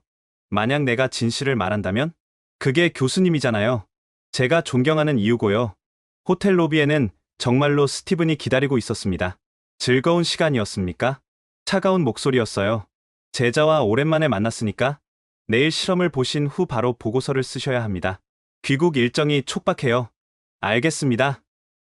만약 내가 진실을 말한다면? 그게 교수님이잖아요. 제가 존경하는 이유고요. 호텔 로비에는 정말로 스티븐이 기다리고 있었습니다. 즐거운 시간이었습니까? 차가운 목소리였어요. 제자와 오랜만에 만났으니까 내일 실험을 보신 후 바로 보고서를 쓰셔야 합니다. 귀국 일정이 촉박해요. 알겠습니다.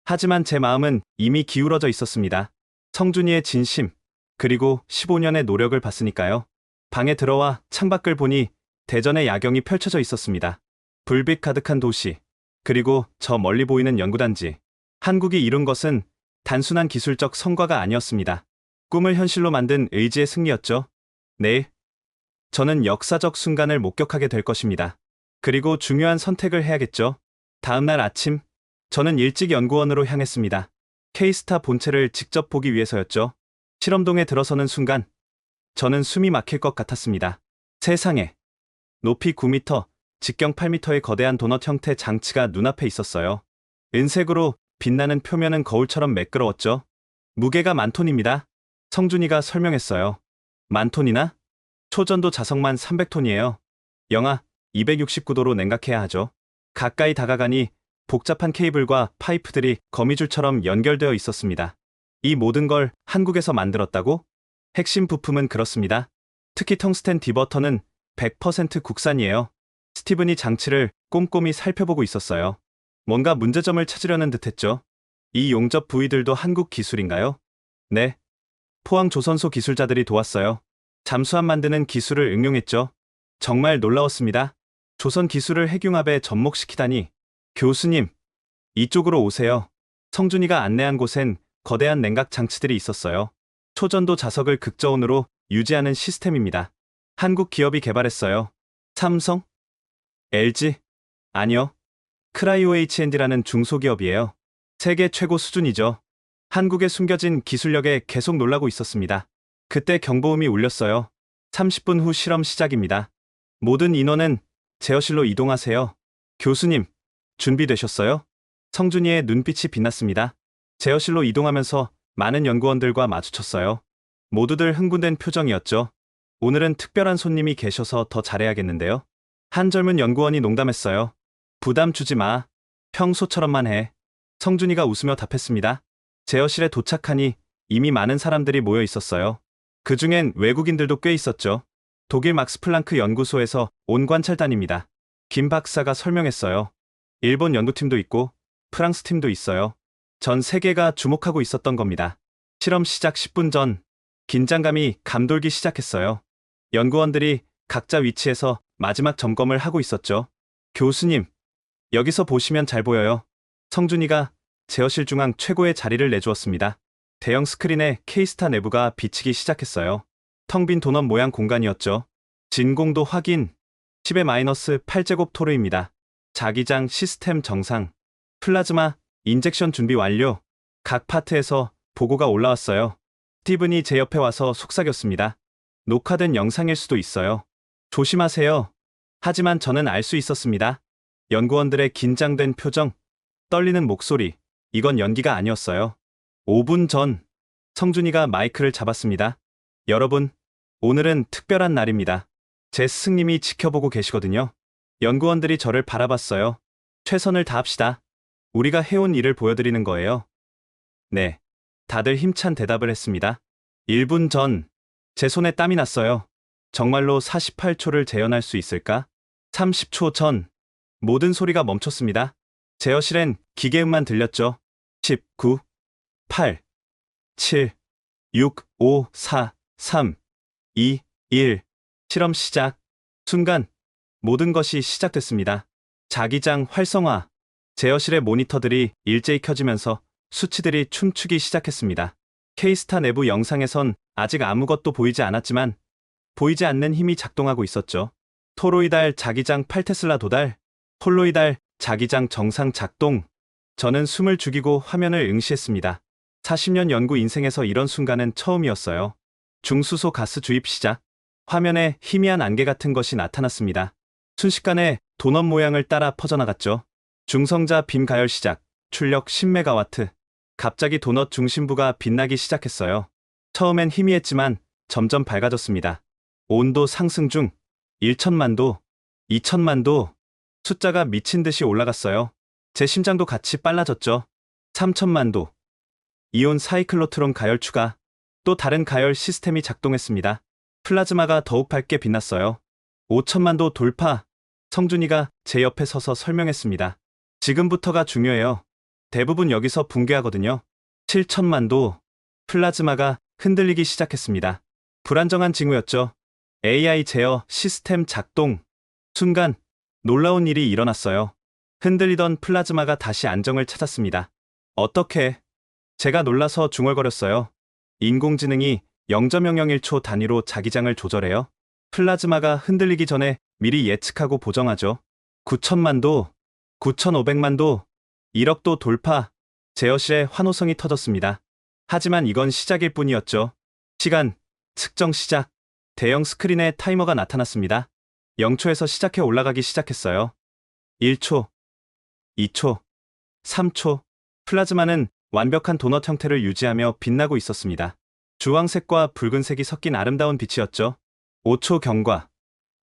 하지만 제 마음은 이미 기울어져 있었습니다. 성준이의 진심, 그리고 15년의 노력을 봤으니까요. 방에 들어와 창밖을 보니 대전의 야경이 펼쳐져 있었습니다. 불빛 가득한 도시, 그리고 저 멀리 보이는 연구단지. 한국이 이룬 것은 단순한 기술적 성과가 아니었습니다. 꿈을 현실로 만든 의지의 승리였죠. 내일, 저는 역사적 순간을 목격하게 될 것입니다. 그리고 중요한 선택을 해야겠죠. 다음 날 아침, 저는 일찍 연구원으로 향했습니다. K스타 본체를 직접 보기 위해서였죠. 실험동에 들어서는 순간, 저는 숨이 막힐 것 같았습니다. 세상에, 높이 9m, 직경 8m의 거대한 도넛 형태 장치가 눈앞에 있었어요. 은색으로 빛나는 표면은 거울처럼 매끄러웠죠. 무게가 만 톤입니다. 성준이가 설명했어요. 만 톤이나? 초전도 자석만 300톤이에요. 영하 269도로 냉각해야 하죠. 가까이 다가가니 복잡한 케이블과 파이프들이 거미줄처럼 연결되어 있었습니다. 이 모든 걸 한국에서 만들었다고? 핵심 부품은 그렇습니다. 특히 텅스텐 디버터는 100% 국산이에요. 스티븐이 장치를 꼼꼼히 살펴보고 있었어요. 뭔가 문제점을 찾으려는 듯했죠. 이 용접 부위들도 한국 기술인가요? 네. 포항 조선소 기술자들이 도왔어요. 잠수함 만드는 기술을 응용했죠. 정말 놀라웠습니다. 조선 기술을 핵융합에 접목시키다니. 교수님, 이쪽으로 오세요. 성준이가 안내한 곳엔 거대한 냉각 장치들이 있었어요. 초전도 자석을 극저온으로 유지하는 시스템입니다. 한국 기업이 개발했어요. 삼성? LG? 아니요. 크라이오 H&D라는 중소기업이에요. 세계 최고 수준이죠. 한국의 숨겨진 기술력에 계속 놀라고 있었습니다. 그때 경보음이 울렸어요. 30분 후 실험 시작입니다. 모든 인원은 제어실로 이동하세요. 교수님, 준비되셨어요? 성준이의 눈빛이 빛났습니다. 제어실로 이동하면서 많은 연구원들과 마주쳤어요. 모두들 흥분된 표정이었죠. 오늘은 특별한 손님이 계셔서 더 잘해야겠는데요. 한 젊은 연구원이 농담했어요. 부담 주지 마. 평소처럼만 해. 성준이가 웃으며 답했습니다. 제어실에 도착하니 이미 많은 사람들이 모여 있었어요. 그중엔 외국인들도 꽤 있었죠. 독일 막스 플랑크 연구소에서 온 관찰단입니다. 김 박사가 설명했어요. 일본 연구팀도 있고 프랑스 팀도 있어요. 전 세계가 주목하고 있었던 겁니다. 실험 시작 10분 전, 긴장감이 감돌기 시작했어요. 연구원들이 각자 위치에서 마지막 점검을 하고 있었죠. 교수님, 여기서 보시면 잘 보여요. 성준이가 제어실 중앙 최고의 자리를 내주었습니다. 대형 스크린에 K스타 내부가 비치기 시작했어요. 텅 빈 도넛 모양 공간이었죠. 진공도 확인. 10의 -8제곱 토르입니다. 자기장 시스템 정상. 플라즈마 인젝션 준비 완료. 각 파트에서 보고가 올라왔어요. 스티븐이 제 옆에 와서 속삭였습니다. 녹화된 영상일 수도 있어요. 조심하세요. 하지만 저는 알 수 있었습니다. 연구원들의 긴장된 표정, 떨리는 목소리, 이건 연기가 아니었어요. 5분 전, 성준이가 마이크를 잡았습니다. 여러분, 오늘은 특별한 날입니다. 제 스승님이 지켜보고 계시거든요. 연구원들이 저를 바라봤어요. 최선을 다합시다. 우리가 해온 일을 보여드리는 거예요. 네. 다들 힘찬 대답을 했습니다. 1분 전, 제 손에 땀이 났어요. 정말로 48초를 재현할 수 있을까? 30초 전, 모든 소리가 멈췄습니다. 제어실엔 기계음만 들렸죠. 10, 9, 8, 7, 6, 5, 4, 3, 2, 1. 실험 시작. 순간 모든 것이 시작됐습니다. 자기장 활성화. 제어실의 모니터들이 일제히 켜지면서 수치들이 춤추기 시작했습니다. K스타 내부 영상에선 아직 아무것도 보이지 않았지만 보이지 않는 힘이 작동하고 있었죠. 토로이달 자기장 8테슬라 도달. 홀로이달 자기장 정상 작동. 저는 숨을 죽이고 화면을 응시했습니다. 40년 연구 인생에서 이런 순간은 처음이었어요. 중수소 가스 주입 시작. 화면에 희미한 안개 같은 것이 나타났습니다. 순식간에 도넛 모양을 따라 퍼져나갔죠. 중성자 빔 가열 시작. 출력 10메가와트. 갑자기 도넛 중심부가 빛나기 시작했어요. 처음엔 희미했지만 점점 밝아졌습니다. 온도 상승 중. 1천만 도, 2천만 도. 숫자가 미친 듯이 올라갔어요. 제 심장도 같이 빨라졌죠. 3천만 도. 이온 사이클로트론 가열 추가. 또 다른 가열 시스템이 작동했습니다. 플라즈마가 더욱 밝게 빛났어요. 5천만 도 돌파. 성준이가 제 옆에 서서 설명했습니다. 지금부터가 중요해요. 대부분 여기서 붕괴하거든요. 7천만 도. 플라즈마가 흔들리기 시작했습니다. 불안정한 징후였죠. AI 제어 시스템 작동. 순간 놀라운 일이 일어났어요. 흔들리던 플라즈마가 다시 안정을 찾았습니다. 어떻게? 제가 놀라서 중얼거렸어요. 인공지능이 0.001초 단위로 자기장을 조절해요. 플라즈마가 흔들리기 전에 미리 예측하고 보정하죠. 9천만도, 9,500만도, 1억도 돌파, 제어실에 환호성이 터졌습니다. 하지만 이건 시작일 뿐이었죠. 시간, 측정 시작. 대형 스크린에 타이머가 나타났습니다. 0초에서 시작해 올라가기 시작했어요. 1초, 2초, 3초. 플라즈마는 완벽한 도넛 형태를 유지하며 빛나고 있었습니다. 주황색과 붉은색이 섞인 아름다운 빛이었죠. 5초 경과.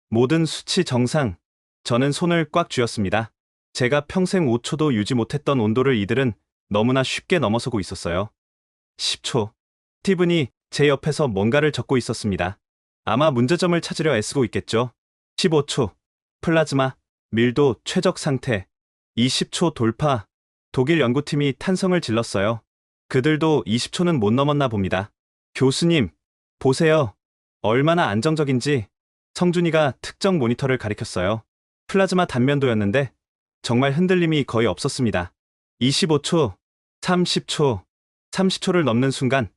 모든 수치 정상. 저는 손을 꽉 쥐었습니다. 제가 평생 5초도 유지 못했던 온도를 이들은 너무나 쉽게 넘어서고 있었어요. 10초. 스티븐이 제 옆에서 뭔가를 적고 있었습니다. 아마 문제점을 찾으려 애쓰고 있겠죠. 15초. 플라즈마, 밀도 최적 상태. 20초 돌파. 독일 연구팀이 탄성을 질렀어요. 그들도 20초는 못 넘었나 봅니다. 교수님, 보세요. 얼마나 안정적인지. 성준이가 특정 모니터를 가리켰어요. 플라즈마 단면도였는데 정말 흔들림이 거의 없었습니다. 25초, 30초, 30초를 넘는 순간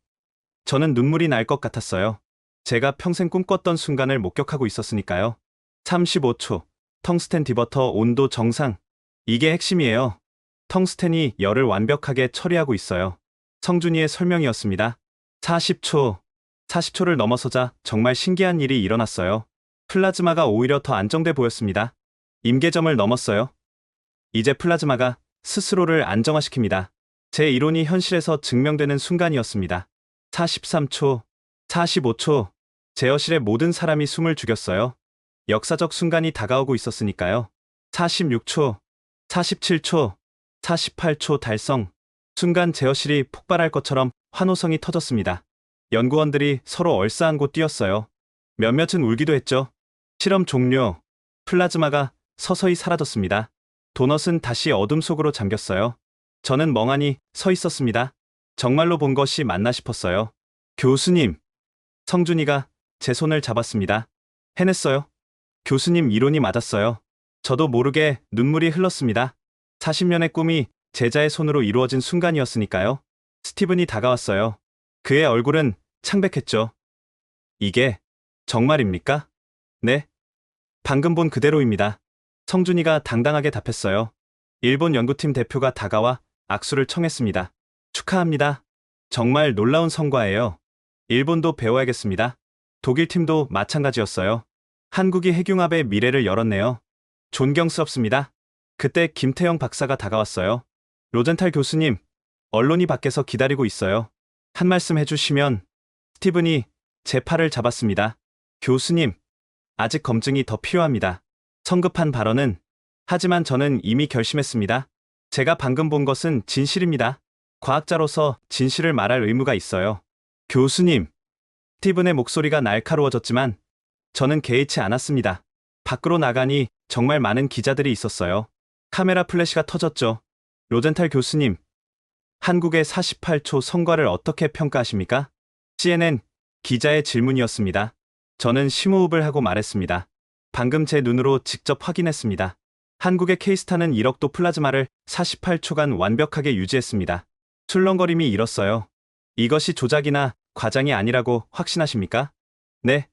저는 눈물이 날 것 같았어요. 제가 평생 꿈꿨던 순간을 목격하고 있었으니까요. 35초, 텅스텐 디버터 온도 정상. 이게 핵심이에요. 텅스텐이 열을 완벽하게 처리하고 있어요. 성준이의 설명이었습니다. 40초, 40초를 넘어서자 정말 신기한 일이 일어났어요. 플라즈마가 오히려 더 안정돼 보였습니다. 임계점을 넘었어요. 이제 플라즈마가 스스로를 안정화시킵니다. 제 이론이 현실에서 증명되는 순간이었습니다. 43초, 45초, 제어실의 모든 사람이 숨을 죽였어요. 역사적 순간이 다가오고 있었으니까요. 46초, 47초, 48초 달성. 순간 제어실이 폭발할 것처럼 환호성이 터졌습니다. 연구원들이 서로 얼싸안고 뛰었어요. 몇몇은 울기도 했죠. 실험 종료. 플라즈마가 서서히 사라졌습니다. 도넛은 다시 어둠 속으로 잠겼어요. 저는 멍하니 서 있었습니다. 정말로 본 것이 맞나 싶었어요. 교수님. 성준이가 제 손을 잡았습니다. 해냈어요. 교수님 이론이 맞았어요. 저도 모르게 눈물이 흘렀습니다. 40년의 꿈이 제자의 손으로 이루어진 순간이었으니까요. 스티븐이 다가왔어요. 그의 얼굴은 창백했죠. 이게 정말입니까? 네. 방금 본 그대로입니다. 성준이가 당당하게 답했어요. 일본 연구팀 대표가 다가와 악수를 청했습니다. 축하합니다. 정말 놀라운 성과예요. 일본도 배워야겠습니다. 독일 팀도 마찬가지였어요. 한국이 핵융합의 미래를 열었네요. 존경스럽습니다. 그때 김태영 박사가 다가왔어요. 로젠탈 교수님, 언론이 밖에서 기다리고 있어요. 한 말씀 해주시면. 스티븐이 제 팔을 잡았습니다. 교수님, 아직 검증이 더 필요합니다. 성급한 발언은. 하지만 저는 이미 결심했습니다. 제가 방금 본 것은 진실입니다. 과학자로서 진실을 말할 의무가 있어요. 교수님. 스티븐의 목소리가 날카로워졌지만 저는 개의치 않았습니다. 밖으로 나가니 정말 많은 기자들이 있었어요. 카메라 플래시가 터졌죠. 로젠탈 교수님, 한국의 48초 성과를 어떻게 평가하십니까? CNN 기자의 질문이었습니다. 저는 심호흡을 하고 말했습니다. 방금 제 눈으로 직접 확인했습니다. 한국의 K스타는 1억도 플라즈마를 48초간 완벽하게 유지했습니다. 술렁거림이 일었어요. 이것이 조작이나 과장이 아니라고 확신하십니까? 네.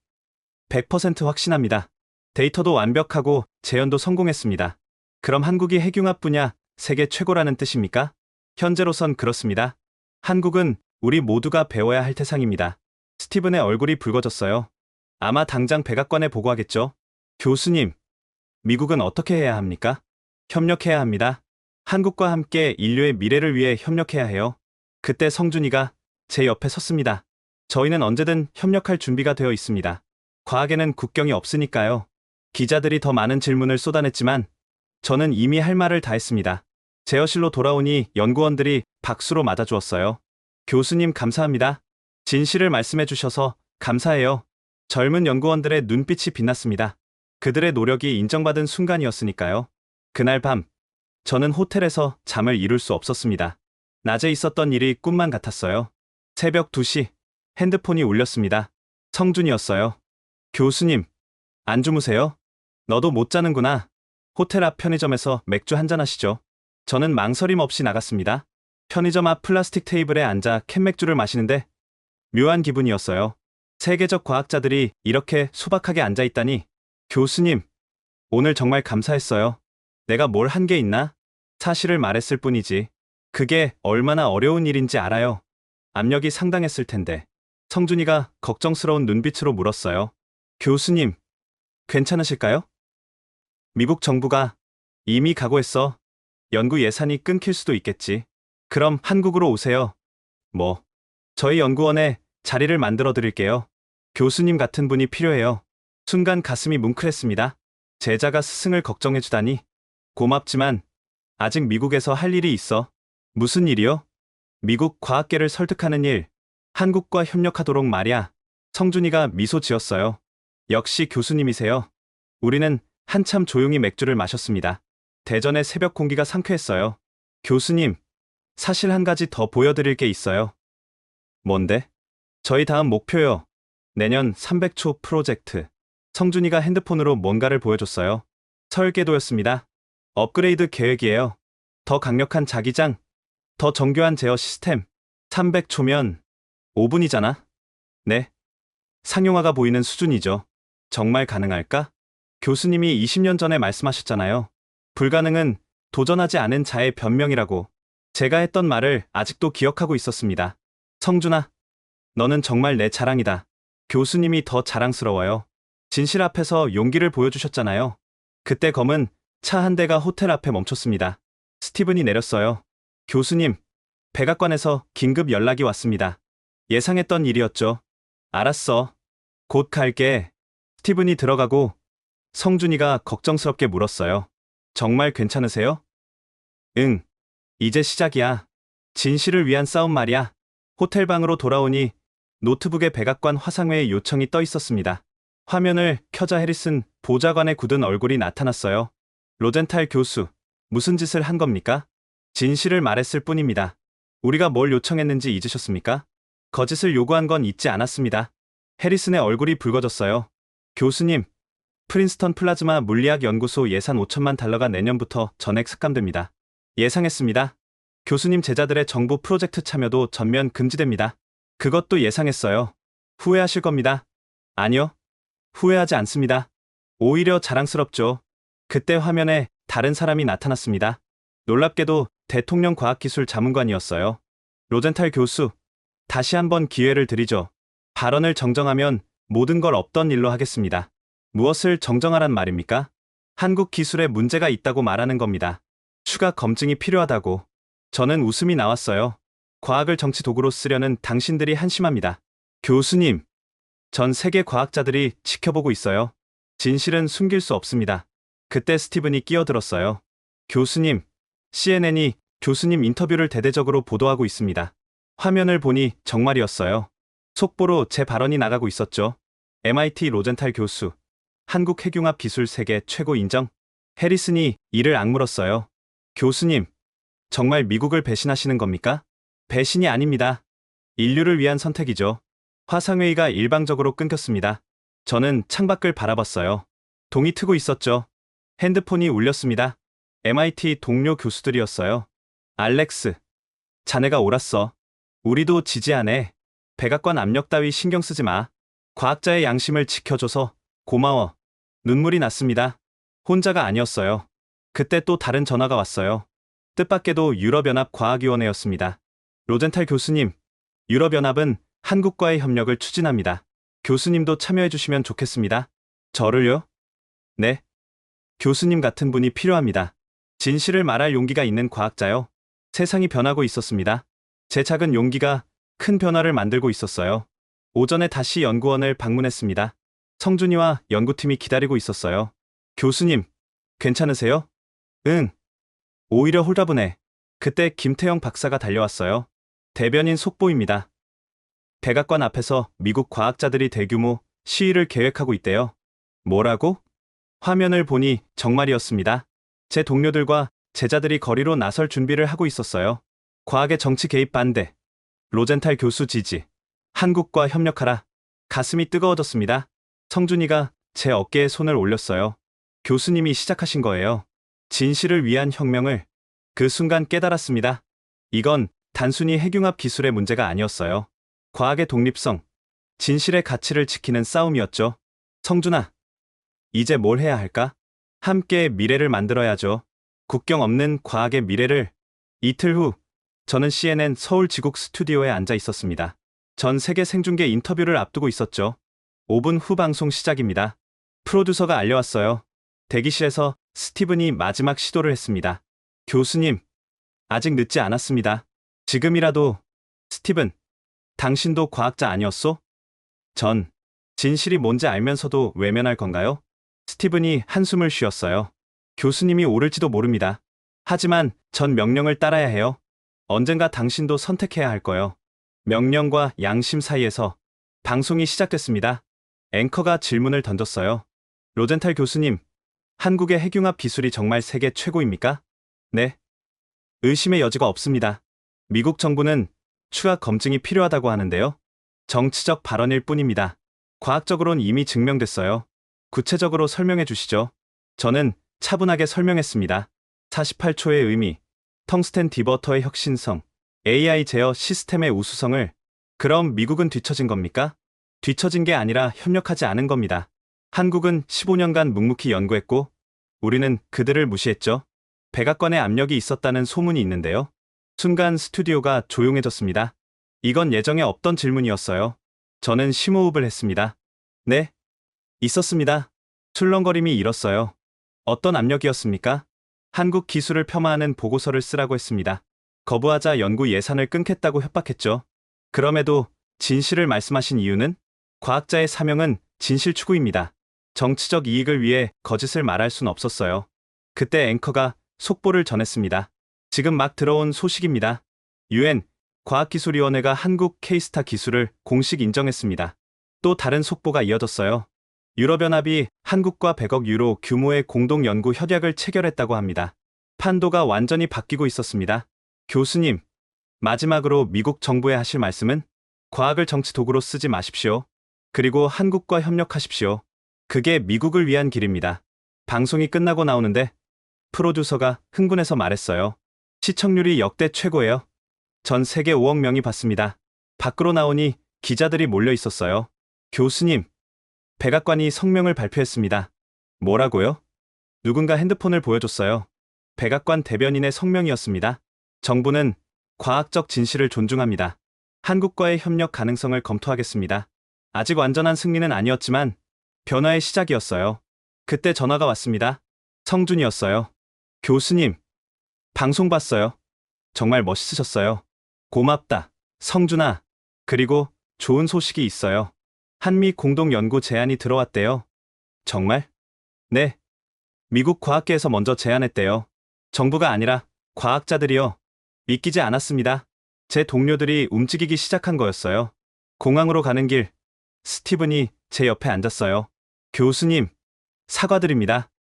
100% 확신합니다. 데이터도 완벽하고 재현도 성공했습니다. 그럼 한국이 핵융합 분야 세계 최고라는 뜻입니까? 현재로선 그렇습니다. 한국은 우리 모두가 배워야 할 태상입니다. 스티븐의 얼굴이 붉어졌어요. 아마 당장 백악관에 보고하겠죠. 교수님, 미국은 어떻게 해야 합니까? 협력해야 합니다. 한국과 함께 인류의 미래를 위해 협력해야 해요. 그때 성준이가 제 옆에 섰습니다. 저희는 언제든 협력할 준비가 되어 있습니다. 과학에는 국경이 없으니까요. 기자들이 더 많은 질문을 쏟아냈지만 저는 이미 할 말을 다 했습니다. 제어실로 돌아오니 연구원들이 박수로 맞아주었어요. 교수님 감사합니다. 진실을 말씀해 주셔서 감사해요. 젊은 연구원들의 눈빛이 빛났습니다. 그들의 노력이 인정받은 순간이었으니까요. 그날 밤, 저는 호텔에서 잠을 이룰 수 없었습니다. 낮에 있었던 일이 꿈만 같았어요. 새벽 2시, 핸드폰이 울렸습니다. 성준이었어요. 교수님, 안 주무세요? 너도 못 자는구나. 호텔 앞 편의점에서 맥주 한잔 하시죠. 저는 망설임 없이 나갔습니다. 편의점 앞 플라스틱 테이블에 앉아 캔맥주를 마시는데 묘한 기분이었어요. 세계적 과학자들이 이렇게 소박하게 앉아 있다니. 교수님, 오늘 정말 감사했어요. 내가 뭘 한 게 있나? 사실을 말했을 뿐이지. 그게 얼마나 어려운 일인지 알아요. 압력이 상당했을 텐데. 성준이가 걱정스러운 눈빛으로 물었어요. 교수님, 괜찮으실까요? 미국 정부가 이미 각오했어. 연구 예산이 끊길 수도 있겠지. 그럼 한국으로 오세요. 뭐, 저희 연구원에 자리를 만들어 드릴게요. 교수님 같은 분이 필요해요. 순간 가슴이 뭉클했습니다. 제자가 스승을 걱정해 주다니. 고맙지만 아직 미국에서 할 일이 있어. 무슨 일이요? 미국 과학계를 설득하는 일. 한국과 협력하도록 말이야. 성준이가 미소 지었어요. 역시 교수님이세요. 우리는 한참 조용히 맥주를 마셨습니다. 대전의 새벽 공기가 상쾌했어요. 교수님, 사실 한 가지 더 보여드릴 게 있어요. 뭔데? 저희 다음 목표요. 내년 300초 프로젝트. 성준이가 핸드폰으로 뭔가를 보여줬어요. 설계도였습니다. 업그레이드 계획이에요. 더 강력한 자기장, 더 정교한 제어 시스템. 300초면 5분이잖아. 네. 상용화가 보이는 수준이죠. 정말 가능할까? 교수님이 20년 전에 말씀하셨잖아요. 불가능은 도전하지 않은 자의 변명이라고. 제가 했던 말을 아직도 기억하고 있었습니다. 성준아, 너는 정말 내 자랑이다. 교수님이 더 자랑스러워요. 진실 앞에서 용기를 보여주셨잖아요. 그때 검은 차 한 대가 호텔 앞에 멈췄습니다. 스티븐이 내렸어요. 교수님, 백악관에서 긴급 연락이 왔습니다. 예상했던 일이었죠. 알았어. 곧 갈게. 스티븐이 들어가고 성준이가 걱정스럽게 물었어요. 정말 괜찮으세요? 응. 이제 시작이야. 진실을 위한 싸움 말이야. 호텔 방으로 돌아오니 노트북에 백악관 화상회의 요청이 떠 있었습니다. 화면을 켜자 해리슨 보좌관의 굳은 얼굴이 나타났어요. 로젠탈 교수, 무슨 짓을 한 겁니까? 진실을 말했을 뿐입니다. 우리가 뭘 요청했는지 잊으셨습니까? 거짓을 요구한 건 잊지 않았습니다. 해리슨의 얼굴이 붉어졌어요. 교수님, 프린스턴 플라즈마 물리학 연구소 예산 5천만 달러가 내년부터 전액 삭감됩니다. 예상했습니다. 교수님 제자들의 정부 프로젝트 참여도 전면 금지됩니다. 그것도 예상했어요. 후회하실 겁니다. 아니요. 후회하지 않습니다. 오히려 자랑스럽죠. 그때 화면에 다른 사람이 나타났습니다. 놀랍게도 대통령 과학기술 자문관이었어요. 로젠탈 교수, 다시 한번 기회를 드리죠. 발언을 정정하면 모든 걸 없던 일로 하겠습니다. 무엇을 정정하란 말입니까? 한국 기술에 문제가 있다고 말하는 겁니다. 추가 검증이 필요하다고. 저는 웃음이 나왔어요. 과학을 정치 도구로 쓰려는 당신들이 한심합니다. 교수님, 전 세계 과학자들이 지켜보고 있어요. 진실은 숨길 수 없습니다. 그때 스티븐이 끼어들었어요. 교수님, CNN이 교수님 인터뷰를 대대적으로 보도하고 있습니다. 화면을 보니 정말이었어요. 속보로 제 발언이 나가고 있었죠. MIT 로젠탈 교수, 한국 핵융합 기술 세계 최고 인정. 해리슨이 이를 악물었어요. 교수님, 정말 미국을 배신하시는 겁니까? 배신이 아닙니다. 인류를 위한 선택이죠. 화상회의가 일방적으로 끊겼습니다. 저는 창밖을 바라봤어요. 동이 트고 있었죠. 핸드폰이 울렸습니다. MIT 동료 교수들이었어요. 알렉스, 자네가 옳았어. 우리도 지지하네. 백악관 압력 따위 신경 쓰지 마. 과학자의 양심을 지켜줘서 고마워. 눈물이 났습니다. 혼자가 아니었어요. 그때 또 다른 전화가 왔어요. 뜻밖에도 유럽연합 과학위원회였습니다. 로젠탈 교수님, 유럽연합은 한국과의 협력을 추진합니다. 교수님도 참여해 주시면 좋겠습니다. 저를요? 네. 교수님 같은 분이 필요합니다. 진실을 말할 용기가 있는 과학자요. 세상이 변하고 있었습니다. 제 작은 용기가 큰 변화를 만들고 있었어요. 오전에 다시 연구원을 방문했습니다. 성준이와 연구팀이 기다리고 있었어요. 교수님, 괜찮으세요? 응. 오히려 홀가분해. 그때 김태형 박사가 달려왔어요. 대변인 속보입니다. 백악관 앞에서 미국 과학자들이 대규모 시위를 계획하고 있대요. 뭐라고? 화면을 보니 정말이었습니다. 제 동료들과 제자들이 거리로 나설 준비를 하고 있었어요. 과학의 정치 개입 반대. 로젠탈 교수 지지. 한국과 협력하라. 가슴이 뜨거워졌습니다. 성준이가 제 어깨에 손을 올렸어요. 교수님이 시작하신 거예요. 진실을 위한 혁명을. 그 순간 깨달았습니다. 이건 단순히 핵융합 기술의 문제가 아니었어요. 과학의 독립성, 진실의 가치를 지키는 싸움이었죠. 성준아, 이제 뭘 해야 할까? 함께 미래를 만들어야죠. 국경 없는 과학의 미래를. 이틀 후, 저는 CNN 서울 지국 스튜디오에 앉아 있었습니다. 전 세계 생중계 인터뷰를 앞두고 있었죠. 5분 후 방송 시작입니다. 프로듀서가 알려왔어요. 대기실에서 스티븐이 마지막 시도를 했습니다. 교수님, 아직 늦지 않았습니다. 지금이라도. 스티븐, 당신도 과학자 아니었소? 전 진실이 뭔지 알면서도 외면할 건가요? 스티븐이 한숨을 쉬었어요. 교수님이 옳을지도 모릅니다. 하지만 전 명령을 따라야 해요. 언젠가 당신도 선택해야 할 거요. 명령과 양심 사이에서 방송이 시작됐습니다. 앵커가 질문을 던졌어요. 로젠탈 교수님, 한국의 핵융합 기술이 정말 세계 최고입니까? 네. 의심의 여지가 없습니다. 미국 정부는 추가 검증이 필요하다고 하는데요. 정치적 발언일 뿐입니다. 과학적으로는 이미 증명됐어요. 구체적으로 설명해 주시죠. 저는 차분하게 설명했습니다. 48초의 의미, 텅스텐 디버터의 혁신성, AI 제어 시스템의 우수성을. 그럼 미국은 뒤처진 겁니까? 뒤처진 게 아니라 협력하지 않은 겁니다. 한국은 15년간 묵묵히 연구했고 우리는 그들을 무시했죠. 백악관의 압력이 있었다는 소문이 있는데요. 순간 스튜디오가 조용해졌습니다. 이건 예정에 없던 질문이었어요. 저는 심호흡을 했습니다. 네, 있었습니다. 술렁거림이 일었어요. 어떤 압력이었습니까? 한국 기술을 폄하하는 보고서를 쓰라고 했습니다. 거부하자 연구 예산을 끊겠다고 협박했죠. 그럼에도 진실을 말씀하신 이유는? 과학자의 사명은 진실 추구입니다. 정치적 이익을 위해 거짓을 말할 순 없었어요. 그때 앵커가 속보를 전했습니다. 지금 막 들어온 소식입니다. UN 과학기술위원회가 한국 K스타 기술을 공식 인정했습니다. 또 다른 속보가 이어졌어요. 유럽연합이 한국과 100억 유로 규모의 공동연구 협약을 체결했다고 합니다. 판도가 완전히 바뀌고 있었습니다. 교수님, 마지막으로 미국 정부에 하실 말씀은? 과학을 정치 도구로 쓰지 마십시오. 그리고 한국과 협력하십시오. 그게 미국을 위한 길입니다. 방송이 끝나고 나오는데 프로듀서가 흥분해서 말했어요. 시청률이 역대 최고예요. 전 세계 5억 명이 봤습니다. 밖으로 나오니 기자들이 몰려 있었어요. 교수님, 백악관이 성명을 발표했습니다. 뭐라고요? 누군가 핸드폰을 보여줬어요. 백악관 대변인의 성명이었습니다. 정부는 과학적 진실을 존중합니다. 한국과의 협력 가능성을 검토하겠습니다. 아직 완전한 승리는 아니었지만 변화의 시작이었어요. 그때 전화가 왔습니다. 성준이었어요. 교수님, 방송 봤어요. 정말 멋있으셨어요. 고맙다, 성준아. 그리고 좋은 소식이 있어요. 한미 공동연구 제안이 들어왔대요. 정말? 네. 미국 과학계에서 먼저 제안했대요. 정부가 아니라 과학자들이요. 믿기지 않았습니다. 제 동료들이 움직이기 시작한 거였어요. 공항으로 가는 길, 스티븐이 제 옆에 앉았어요. 교수님, 사과드립니다.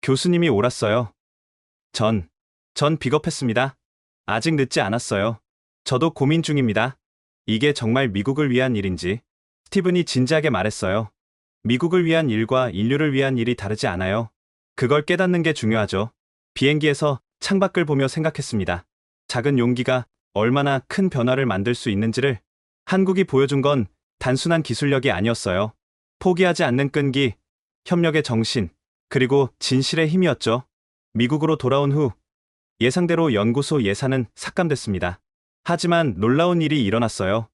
교수님이 옳았어요. 전 비겁했습니다. 아직 늦지 않았어요. 저도 고민 중입니다. 이게 정말 미국을 위한 일인지. 스티븐이 진지하게 말했어요. 미국을 위한 일과 인류를 위한 일이 다르지 않아요. 그걸 깨닫는 게 중요하죠. 비행기에서 창밖을 보며 생각했습니다. 작은 용기가 얼마나 큰 변화를 만들 수 있는지를. 한국이 보여준 건 단순한 기술력이 아니었어요. 포기하지 않는 끈기, 협력의 정신, 그리고 진실의 힘이었죠. 미국으로 돌아온 후 예상대로 연구소 예산은 삭감됐습니다. 하지만 놀라운 일이 일어났어요.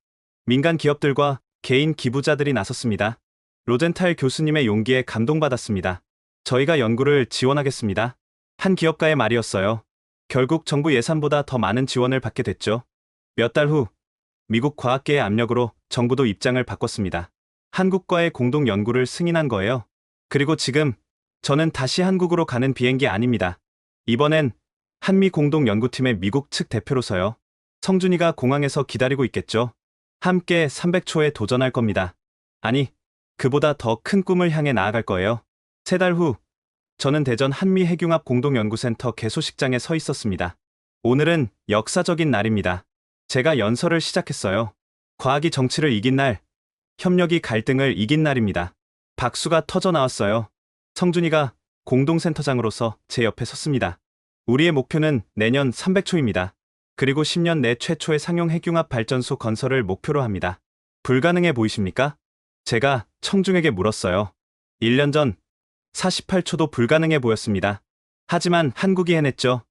민간 기업들과 개인 기부자들이 나섰습니다. 로젠탈 교수님의 용기에 감동받았습니다. 저희가 연구를 지원하겠습니다. 한 기업가의 말이었어요. 결국 정부 예산보다 더 많은 지원을 받게 됐죠. 몇 달 후 미국 과학계의 압력으로 정부도 입장을 바꿨습니다. 한국과의 공동 연구를 승인한 거예요. 그리고 지금 저는 다시 한국으로 가는 비행기 아닙니다. 이번엔 한미 공동 연구팀의 미국 측 대표로서요. 성준이가 공항에서 기다리고 있겠죠. 함께 300초에 도전할 겁니다. 아니, 그보다 더 큰 꿈을 향해 나아갈 거예요. 3달 후 저는 대전 한미 핵융합 공동연구센터 개소식장에 서 있었습니다. 오늘은 역사적인 날입니다. 제가 연설을 시작했어요. 과학이 정치를 이긴 날, 협력이 갈등을 이긴 날입니다. 박수가 터져 나왔어요. 성준이가 공동센터장으로서 제 옆에 섰습니다. 우리의 목표는 내년 300초입니다. 그리고 10년 내 최초의 상용 핵융합 발전소 건설을 목표로 합니다. 불가능해 보이십니까? 제가 청중에게 물었어요. 1년 전 48초도 불가능해 보였습니다. 하지만 한국이 해냈죠.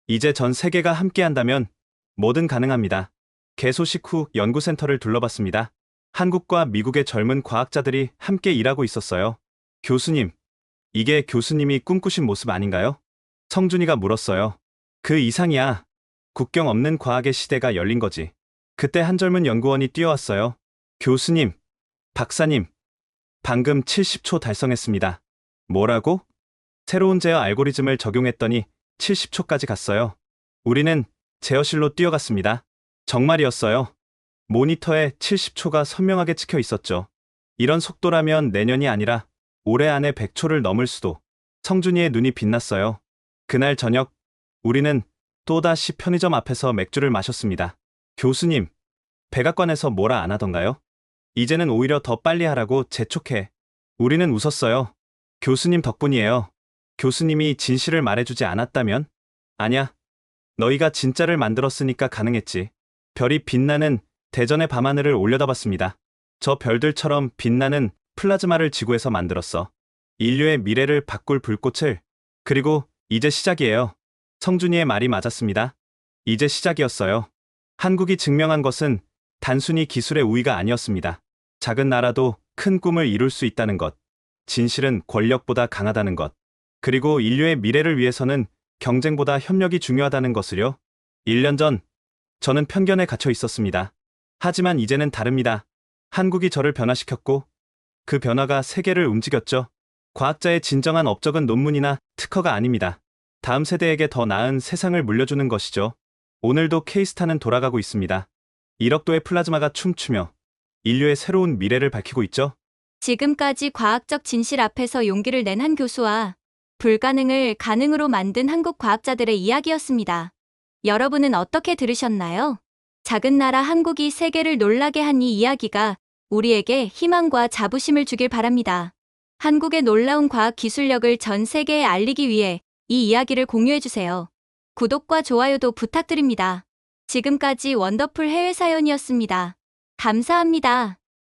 이제 전 세계가 함께한다면 뭐든 가능합니다. 개소식 후 연구센터를 둘러봤습니다. 한국과 미국의 젊은 과학자들이 함께 일하고 있었어요. 교수님, 이게 교수님이 꿈꾸신 모습 아닌가요? 성준이가 물었어요. 그 이상이야. 국경 없는 과학의 시대가 열린 거지. 그때 한 젊은 연구원이 뛰어왔어요. 교수님, 박사님, 방금 70초 달성했습니다. 뭐라고? 새로운 제어 알고리즘을 적용했더니 70초까지 갔어요. 우리는 제어실로 뛰어갔습니다. 정말이었어요. 모니터에 70초가 선명하게 찍혀 있었죠. 이런 속도라면 내년이 아니라 올해 안에 100초를 넘을 수도. 성준이의 눈이 빛났어요. 그날 저녁, 우리는 또다시 편의점 앞에서 맥주를 마셨습니다. 교수님, 백악관에서 뭐라 안 하던가요? 이제는 오히려 더 빨리 하라고 재촉해. 우리는 웃었어요. 교수님 덕분이에요. 교수님이 진실을 말해주지 않았다면? 아냐, 너희가 진짜를 만들었으니까 가능했지. 별이 빛나는 대전의 밤하늘을 올려다봤습니다. 저 별들처럼 빛나는 플라즈마를 지구에서 만들었어. 인류의 미래를 바꿀 불꽃을. 그리고 이제 시작이에요. 성준이의 말이 맞았습니다. 이제 시작이었어요. 한국이 증명한 것은 단순히 기술의 우위가 아니었습니다. 작은 나라도 큰 꿈을 이룰 수 있다는 것. 진실은 권력보다 강하다는 것. 그리고 인류의 미래를 위해서는 경쟁보다 협력이 중요하다는 것을요. 1년 전, 저는 편견에 갇혀 있었습니다. 하지만 이제는 다릅니다. 한국이 저를 변화시켰고, 그 변화가 세계를 움직였죠. 과학자의 진정한 업적은 논문이나 특허가 아닙니다. 다음 세대에게 더 나은 세상을 물려주는 것이죠. 오늘도 K스타는 돌아가고 있습니다. 1억 도의 플라즈마가 춤추며 인류의 새로운 미래를 밝히고 있죠. 지금까지 과학적 진실 앞에서 용기를 낸 한 교수와 불가능을 가능으로 만든 한국 과학자들의 이야기였습니다. 여러분은 어떻게 들으셨나요? 작은 나라 한국이 세계를 놀라게 한 이 이야기가 우리에게 희망과 자부심을 주길 바랍니다. 한국의 놀라운 과학 기술력을 전 세계에 알리기 위해 이 이야기를 공유해주세요. 구독과 좋아요도 부탁드립니다. 지금까지 원더풀 해외사연이었습니다. 감사합니다.